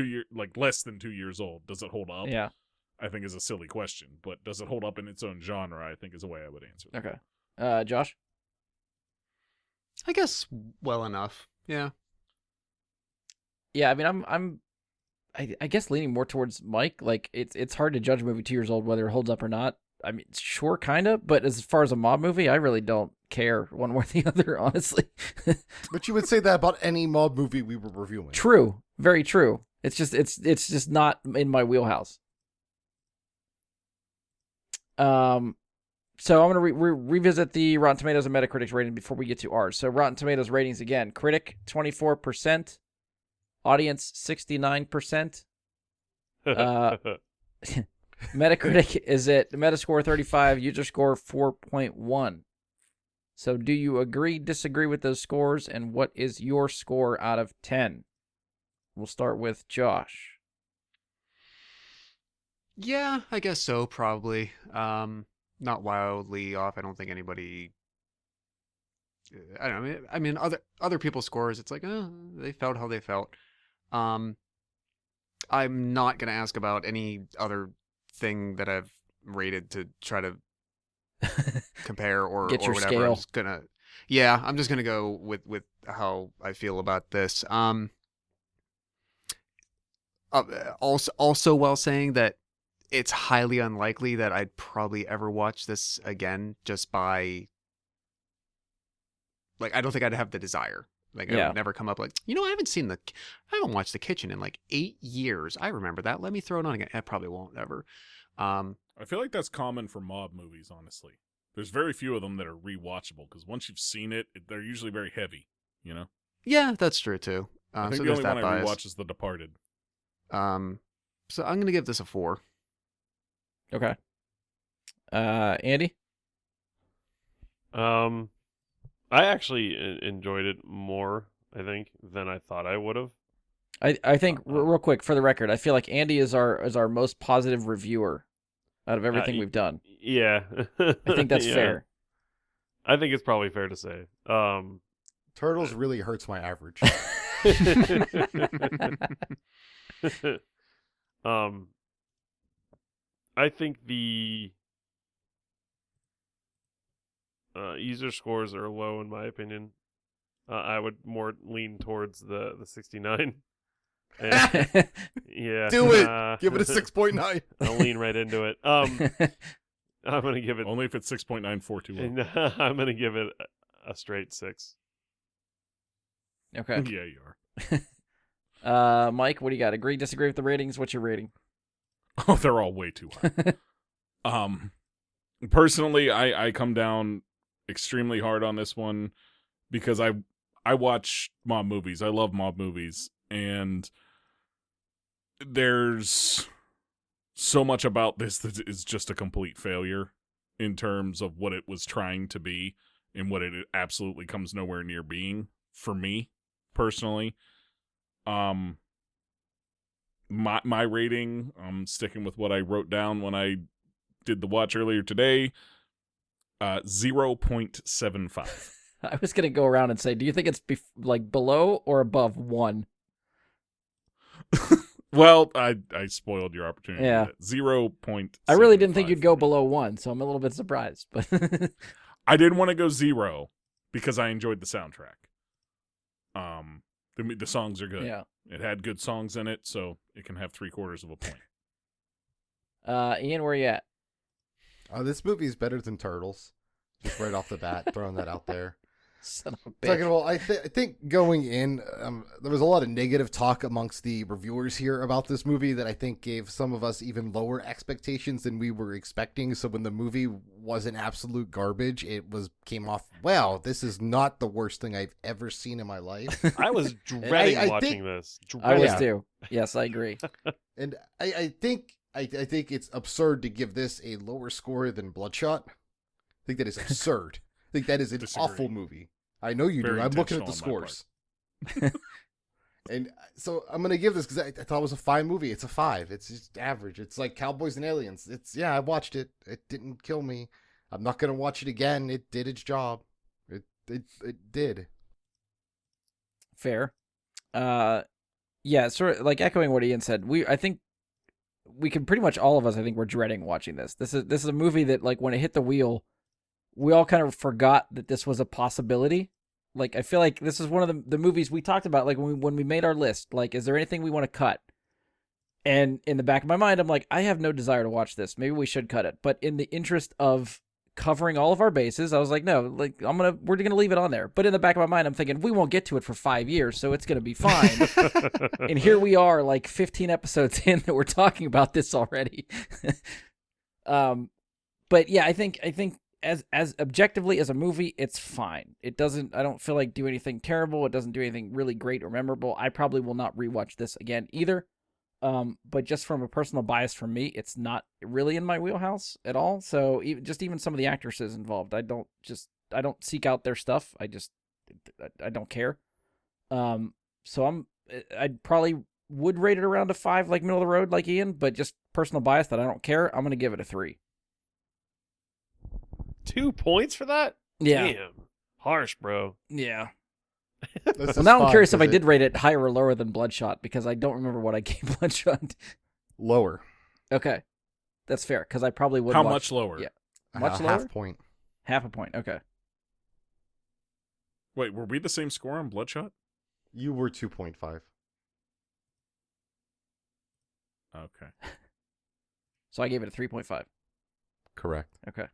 Speaker 3: less than 2 years old. Does it hold up?
Speaker 4: Yeah.
Speaker 3: I think is a silly question, but does it hold up in its own genre? I think is the way I would answer that.
Speaker 4: Okay. Josh?
Speaker 2: I guess well enough. Yeah.
Speaker 4: Yeah, I mean, I guess leaning more towards Mike. Like, it's hard to judge a movie 2 years old whether it holds up or not. I mean, sure, kind of, but as far as a mob movie, I really don't care one way or the other, honestly.
Speaker 5: But you would say that about any mob movie we were reviewing.
Speaker 4: True, very true. It's just not in my wheelhouse. So I'm going to revisit the Rotten Tomatoes and Metacritic rating before we get to ours. So Rotten Tomatoes ratings again: critic 24%, audience 69%. Metacritic is at Metascore 35, user score 4.1. So do you agree, disagree with those scores, and what is your score out of 10? We'll start with Josh.
Speaker 2: Yeah, I guess so, probably. Not wildly off. I don't think anybody. I don't know. I mean, other people's scores. It's like, they felt how they felt. I'm not gonna ask about any other thing that I've rated to try to compare or
Speaker 4: Get your
Speaker 2: whatever.
Speaker 4: scale.
Speaker 2: I'm just gonna go with how I feel about this. Also while saying that it's highly unlikely that I'd probably ever watch this again, just by, like, I don't think I'd have the desire. Like, it would never come up like, I haven't watched The Kitchen in like 8 years. I remember that. Let me throw it on again. I probably won't ever.
Speaker 3: I feel like that's common for mob movies, honestly. There's very few of them that are rewatchable, because once you've seen it, they're usually very heavy, you know?
Speaker 2: Yeah, that's true too.
Speaker 3: I think
Speaker 2: so
Speaker 3: the
Speaker 2: there's
Speaker 3: only
Speaker 2: that
Speaker 3: one I
Speaker 2: bias.
Speaker 3: rewatch is The Departed.
Speaker 2: So I'm gonna give this a 4.
Speaker 4: Okay. Andy?
Speaker 1: I actually enjoyed it more, I think, than I thought I would have.
Speaker 4: I think real quick for the record, I feel like Andy is our most positive reviewer out of everything we've done.
Speaker 1: Yeah.
Speaker 4: I think that's
Speaker 1: Yeah.
Speaker 4: fair.
Speaker 1: I think it's probably fair to say.
Speaker 5: Turtles really hurts my average.
Speaker 1: I think the user scores are low in my opinion. I would more lean towards the 69. And, yeah.
Speaker 5: Do it! Give it a 6.9.
Speaker 1: I'll lean right into it. I'm gonna give it.
Speaker 3: Only if it's 6.9421.
Speaker 1: I'm gonna give it a straight 6.
Speaker 4: Okay.
Speaker 3: Yeah, you are.
Speaker 4: Mike, what do you got? Agree, disagree with the ratings? What's your rating?
Speaker 3: Oh, they're all way too high. Personally, I come down extremely hard on this one because I watch mob movies. I love mob movies, and there's so much about this that is just a complete failure in terms of what it was trying to be and what it absolutely comes nowhere near being for me personally. My rating, I'm sticking with what I wrote down when I did the watch earlier today, 0.75.
Speaker 4: I was going to go around and say, do you think it's below or above 1?
Speaker 3: Well, I spoiled your opportunity.
Speaker 4: Yeah.
Speaker 3: 0.75.
Speaker 4: I really didn't think you'd go below 1, so I'm a little bit surprised. But
Speaker 3: I didn't want to go 0 because I enjoyed the soundtrack. The songs are good.
Speaker 4: yeah.
Speaker 3: It had good songs in it, so it can have 3/4 of a point.
Speaker 4: Ian, where you at?
Speaker 5: This movie is better than Turtles. Just right off the bat, throwing that out there.
Speaker 4: Son of a bitch.
Speaker 5: Second of all, I think going in, there was a lot of negative talk amongst the reviewers here about this movie that I think gave some of us even lower expectations than we were expecting. So when the movie wasn't absolute garbage, came off, wow, this is not the worst thing I've ever seen in my life.
Speaker 1: I was dreading
Speaker 5: I
Speaker 1: watching
Speaker 5: think-
Speaker 1: this.
Speaker 4: I was
Speaker 5: yeah.
Speaker 4: too. Yes, I agree.
Speaker 5: And I think it's absurd to give this a lower score than Bloodshot. I think that is absurd. I think that is an
Speaker 3: Disagree.
Speaker 5: awful movie. I know you
Speaker 3: Very
Speaker 5: do. I'm looking at the
Speaker 3: intentional on my
Speaker 5: scores. And so I'm going to give this because I thought it was a fine movie. It's a 5. It's just average. It's like Cowboys and Aliens. I watched it. It didn't kill me. I'm not going to watch it again. It did its job. It did.
Speaker 4: Fair. Yeah, sort of like echoing what Ian said. I think we can pretty much all of us. I think we're dreading watching this. This is a movie that, like, when it hit the wheel, we all kind of forgot that this was a possibility. Like, I feel like this is one of the movies we talked about. Like when we made our list. Like, is there anything we want to cut? And in the back of my mind, I'm like, I have no desire to watch this. Maybe we should cut it. But in the interest of covering all of our bases, I was like, no, like we're gonna leave it on there. But in the back of my mind, I'm thinking we won't get to it for 5 years, so it's gonna be fine. And here we are, like 15 episodes in that we're talking about this already. But yeah, I think as objectively as a movie, it's fine. It doesn't. I don't feel like do anything terrible. It doesn't do anything really great or memorable. I probably will not rewatch this again either. But just from a personal bias from me, it's not really in my wheelhouse at all. So even some of the actresses involved, I don't seek out their stuff. I don't care. So I'd probably would rate it around a 5, like middle of the road, like Ian, but just personal bias that I don't care. I'm going to give it a 3.
Speaker 1: 2 points for that?
Speaker 4: Yeah.
Speaker 1: Damn. Harsh, bro.
Speaker 4: Yeah.
Speaker 5: This
Speaker 4: Well,
Speaker 5: is
Speaker 4: now I'm
Speaker 5: fine,
Speaker 4: curious if I
Speaker 5: 'cause
Speaker 4: did rate it higher or lower than Bloodshot, because I don't remember what I gave Bloodshot.
Speaker 5: lower.
Speaker 4: Okay. That's fair, because I probably would
Speaker 3: How
Speaker 4: watch-
Speaker 3: much lower?
Speaker 4: Yeah. Much
Speaker 5: a
Speaker 4: lower?
Speaker 5: half point.
Speaker 4: Half a point. Okay.
Speaker 3: Wait, were we the same score on Bloodshot?
Speaker 5: You were 2.5.
Speaker 3: Okay.
Speaker 4: So I gave it a 3.5.
Speaker 5: Correct.
Speaker 4: Okay.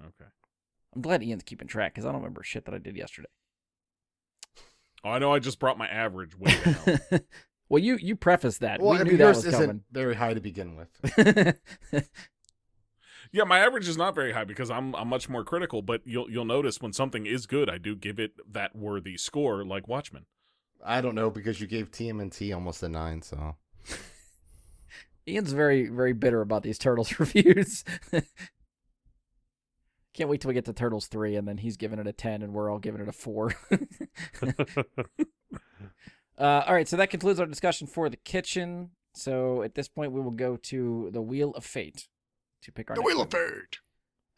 Speaker 3: Okay.
Speaker 4: I'm glad Ian's keeping track, because I don't remember shit that I did yesterday.
Speaker 3: Oh, I know. I just brought my average way down.
Speaker 4: Well, you prefaced that.
Speaker 5: Well,
Speaker 4: we
Speaker 5: I
Speaker 4: knew
Speaker 5: mean,
Speaker 4: that
Speaker 5: yours
Speaker 4: was
Speaker 5: isn't
Speaker 4: coming.
Speaker 5: very high to begin with.
Speaker 3: Yeah, my average is not very high because I'm much more critical. But you'll notice when something is good, I do give it that worthy score, like Watchmen.
Speaker 5: I don't know because you gave TMNT almost a 9, so.
Speaker 4: Ian's very, very bitter about these Turtles reviews. Can't wait till we get to Turtles 3, and then he's giving it a 10, and we're all giving it a 4. All right, so that concludes our discussion for The Kitchen. So at this point, we will go to The Wheel of Fate to pick our
Speaker 2: The
Speaker 4: next
Speaker 2: Wheel of
Speaker 4: movie.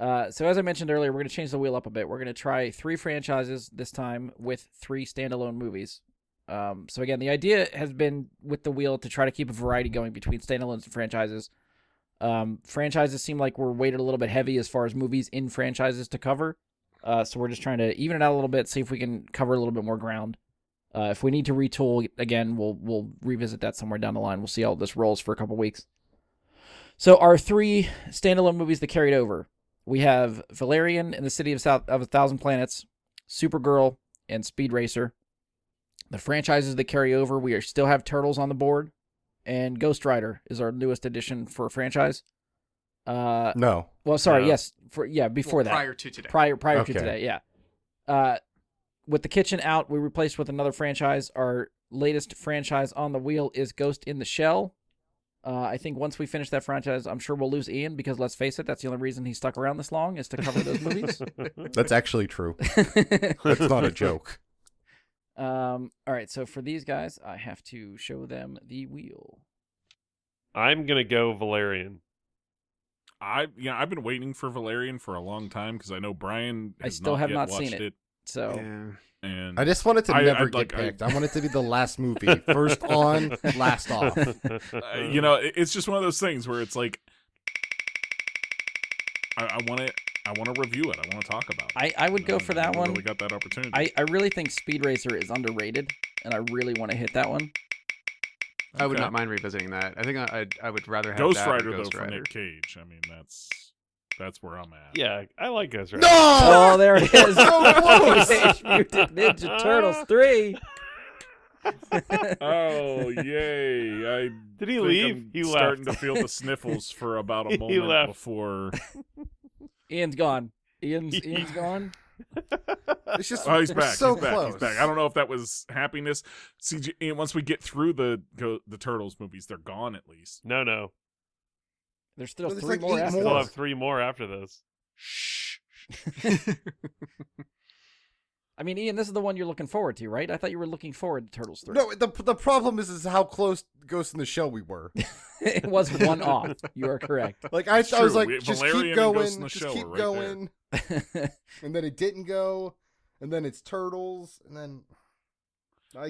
Speaker 2: Fate.
Speaker 4: So as I mentioned earlier, we're going to change the wheel up a bit. We're going to try 3 franchises this time with 3 standalone movies. So again, the idea has been with the wheel to try to keep a variety going between standalones and franchises. Franchises seem like we're weighted a little bit heavy as far as movies in franchises to cover. So we're just trying to even it out a little bit, see if we can cover a little bit more ground. If we need to retool again, we'll revisit that somewhere down the line. We'll see how this rolls for a couple weeks. So our 3 standalone movies that carried over. We have Valerian in the City of 1,000 Planets, Supergirl, and Speed Racer. The franchises that carry over, we still have Turtles on the board, and Ghost Rider is our newest addition for a franchise.
Speaker 5: No.
Speaker 4: Well, sorry,
Speaker 1: No.
Speaker 4: yes, before
Speaker 2: Well,
Speaker 4: that,
Speaker 2: prior to today.
Speaker 4: prior
Speaker 5: Okay.
Speaker 4: to today, yeah. With The Kitchen out, we replaced with another franchise. Our latest franchise on the wheel is Ghost in the Shell. I think once we finish that franchise, I'm sure we'll lose Ian because let's face it, that's the only reason he stuck around this long is to cover those movies.
Speaker 5: That's actually true. That's not a joke.
Speaker 4: All right, so for these guys, I have to show them the wheel.
Speaker 1: I'm going to go Valerian.
Speaker 3: I've been waiting for Valerian for a long time because I know Brian
Speaker 4: I
Speaker 3: has
Speaker 4: still have
Speaker 3: yet
Speaker 4: not
Speaker 3: watched
Speaker 4: seen it. So
Speaker 2: Yeah.
Speaker 3: And
Speaker 5: I just want it to
Speaker 3: I-
Speaker 5: never
Speaker 3: I'd
Speaker 5: get
Speaker 3: like- I-
Speaker 5: picked. I want it to be the last movie. First on, last off.
Speaker 3: it's just one of those things where it's like I want to review it. I want to talk about it.
Speaker 4: I would go for that one.
Speaker 3: We got that opportunity.
Speaker 4: I really think Speed Racer is underrated, and I really want to hit that one.
Speaker 2: I would
Speaker 3: Okay.
Speaker 2: not mind revisiting that. I think I would rather have
Speaker 3: Ghost
Speaker 2: that or
Speaker 3: Rider
Speaker 2: Ghost
Speaker 3: though for
Speaker 2: Rider.
Speaker 3: Nick Cage. I mean, that's That's where I'm at.
Speaker 1: Yeah, I like Ghost Rider.
Speaker 5: No!
Speaker 4: Oh, there it is.
Speaker 5: So close!
Speaker 4: Teenage Mutant Ninja Turtles 3.
Speaker 3: Oh, yay.
Speaker 1: Did he
Speaker 3: think
Speaker 1: leave?
Speaker 3: I'm
Speaker 1: He
Speaker 3: starting
Speaker 1: left.
Speaker 3: to feel the sniffles for about a
Speaker 1: He
Speaker 3: moment
Speaker 1: left.
Speaker 3: before.
Speaker 4: Ian's gone. Ian's gone.
Speaker 5: It's just
Speaker 3: Oh, he's back.
Speaker 5: so
Speaker 3: he's back.
Speaker 5: close.
Speaker 3: He's back. I don't know if that was happiness. CG, once we get through the Turtles movies, they're gone at least.
Speaker 1: No.
Speaker 4: There's still
Speaker 5: There's
Speaker 4: 3
Speaker 5: like
Speaker 4: more
Speaker 5: 8
Speaker 4: after
Speaker 1: Still
Speaker 5: more.
Speaker 1: have 3 more after this.
Speaker 2: Shh.
Speaker 4: I mean, Ian, this is the one you're looking forward to, right? I thought you were looking forward to Turtles 3.
Speaker 5: No, the problem is how close Ghost in the Shell we were.
Speaker 4: It was one off. You are correct.
Speaker 5: Like I was
Speaker 3: true.
Speaker 5: like,
Speaker 3: Valerian
Speaker 5: just
Speaker 3: and
Speaker 5: keep
Speaker 3: Ghost in
Speaker 5: going,
Speaker 3: the
Speaker 5: just
Speaker 3: Shell
Speaker 5: keep
Speaker 3: are right
Speaker 5: going, and then it didn't go, and then it's Turtles, and then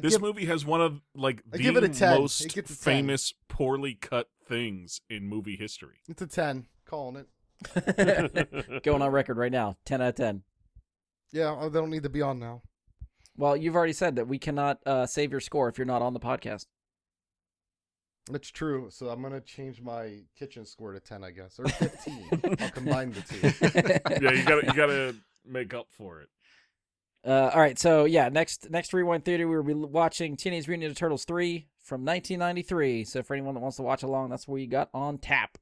Speaker 3: This movie has one of
Speaker 5: I
Speaker 3: the
Speaker 5: give it a 10.
Speaker 3: most
Speaker 5: It gets a 10.
Speaker 3: famous poorly cut things in movie history.
Speaker 5: It's a 10. Calling it.
Speaker 4: Going on record right now. 10 out of 10.
Speaker 5: Yeah, they don't need to be on now.
Speaker 4: Well, you've already said that we cannot save your score if you're not on the podcast.
Speaker 5: That's true. So I'm gonna change my kitchen score to 10, I guess, or 15. I'll combine the two.
Speaker 3: Yeah, you gotta make up for it.
Speaker 4: All right, so yeah, next Rewind Theater, we will be watching Teenage Mutant Ninja Turtles 3 from 1993. So for anyone that wants to watch along, that's what you got on tap.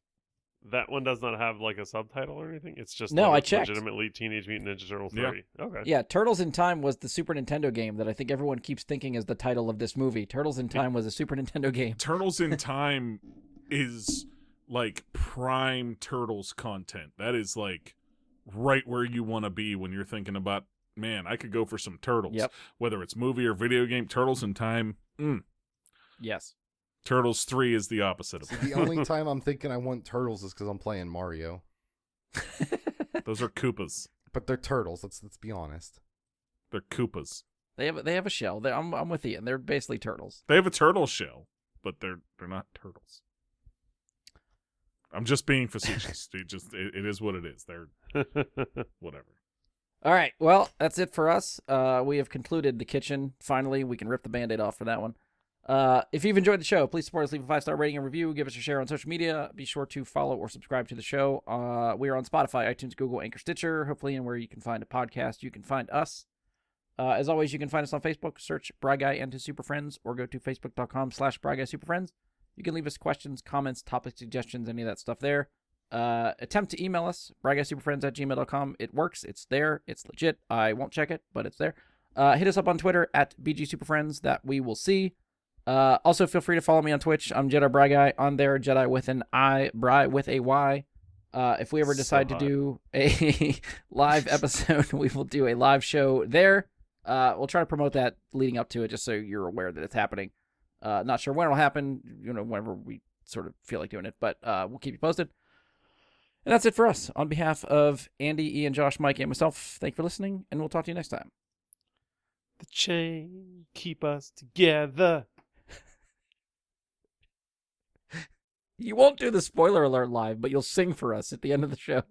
Speaker 1: That one does not have like a subtitle or anything. It's just
Speaker 4: No,
Speaker 1: like,
Speaker 4: I checked.
Speaker 1: legitimately Teenage Mutant Ninja Turtles 3.
Speaker 3: Yeah.
Speaker 1: Okay.
Speaker 4: Yeah, Turtles in Time was the Super Nintendo game that I think everyone keeps thinking is the title of this movie. Turtles in Time was a Super Nintendo game.
Speaker 3: Turtles in Time is like prime Turtles content. That is like right where you want to be when you're thinking about, man, I could go for some Turtles.
Speaker 4: Yep.
Speaker 3: Whether it's movie or video game, Turtles in Time.
Speaker 4: Yes.
Speaker 3: Turtles 3 is the opposite of
Speaker 5: So
Speaker 3: that.
Speaker 5: the only time I'm thinking I want Turtles is because I'm playing Mario.
Speaker 3: Those are Koopas.
Speaker 5: But they're turtles. Let's be honest.
Speaker 3: They're Koopas.
Speaker 4: They have a shell. I'm with Ian. They're basically turtles.
Speaker 3: They have a turtle shell, but they're not turtles. I'm just being facetious. It is what it is. They're whatever.
Speaker 4: All right. Well, that's it for us. We have concluded the kitchen. Finally, we can rip the Band-Aid off for that one. If you've enjoyed the show, please support us. Leave a 5-star rating and review. Give us a share on social media. Be sure to follow or subscribe to the show. We are on Spotify, iTunes, Google, Anchor, Stitcher. Hopefully, and where you can find a podcast, you can find us. As always, you can find us on Facebook. Search Bry Guy and his Super Friends, or go to facebook.com/BryGuySuperFriends. You can leave us questions, comments, topic suggestions, any of that stuff there. Attempt to email us, bryguysuperfriends@gmail.com. It works. It's there. It's legit. I won't check it, but it's there. Hit us up on Twitter @BGSuperFriends. That we will see. Also, feel free to follow me on Twitch. I'm Jedi Bry Guy. On there, Jedi with an I, Bry with a Y. If we ever decide to do a live episode, we will do a live show there. We'll try to promote that leading up to it, just so you're aware that it's happening. Not sure when it'll happen, whenever we sort of feel like doing it, but we'll keep you posted. And that's it for us. On behalf of Andy, Ian, Josh, Mike, and myself, thank you for listening, and we'll talk to you next time.
Speaker 1: The chain keep us together.
Speaker 4: You won't do the spoiler alert live, but you'll sing for us at the end of the show.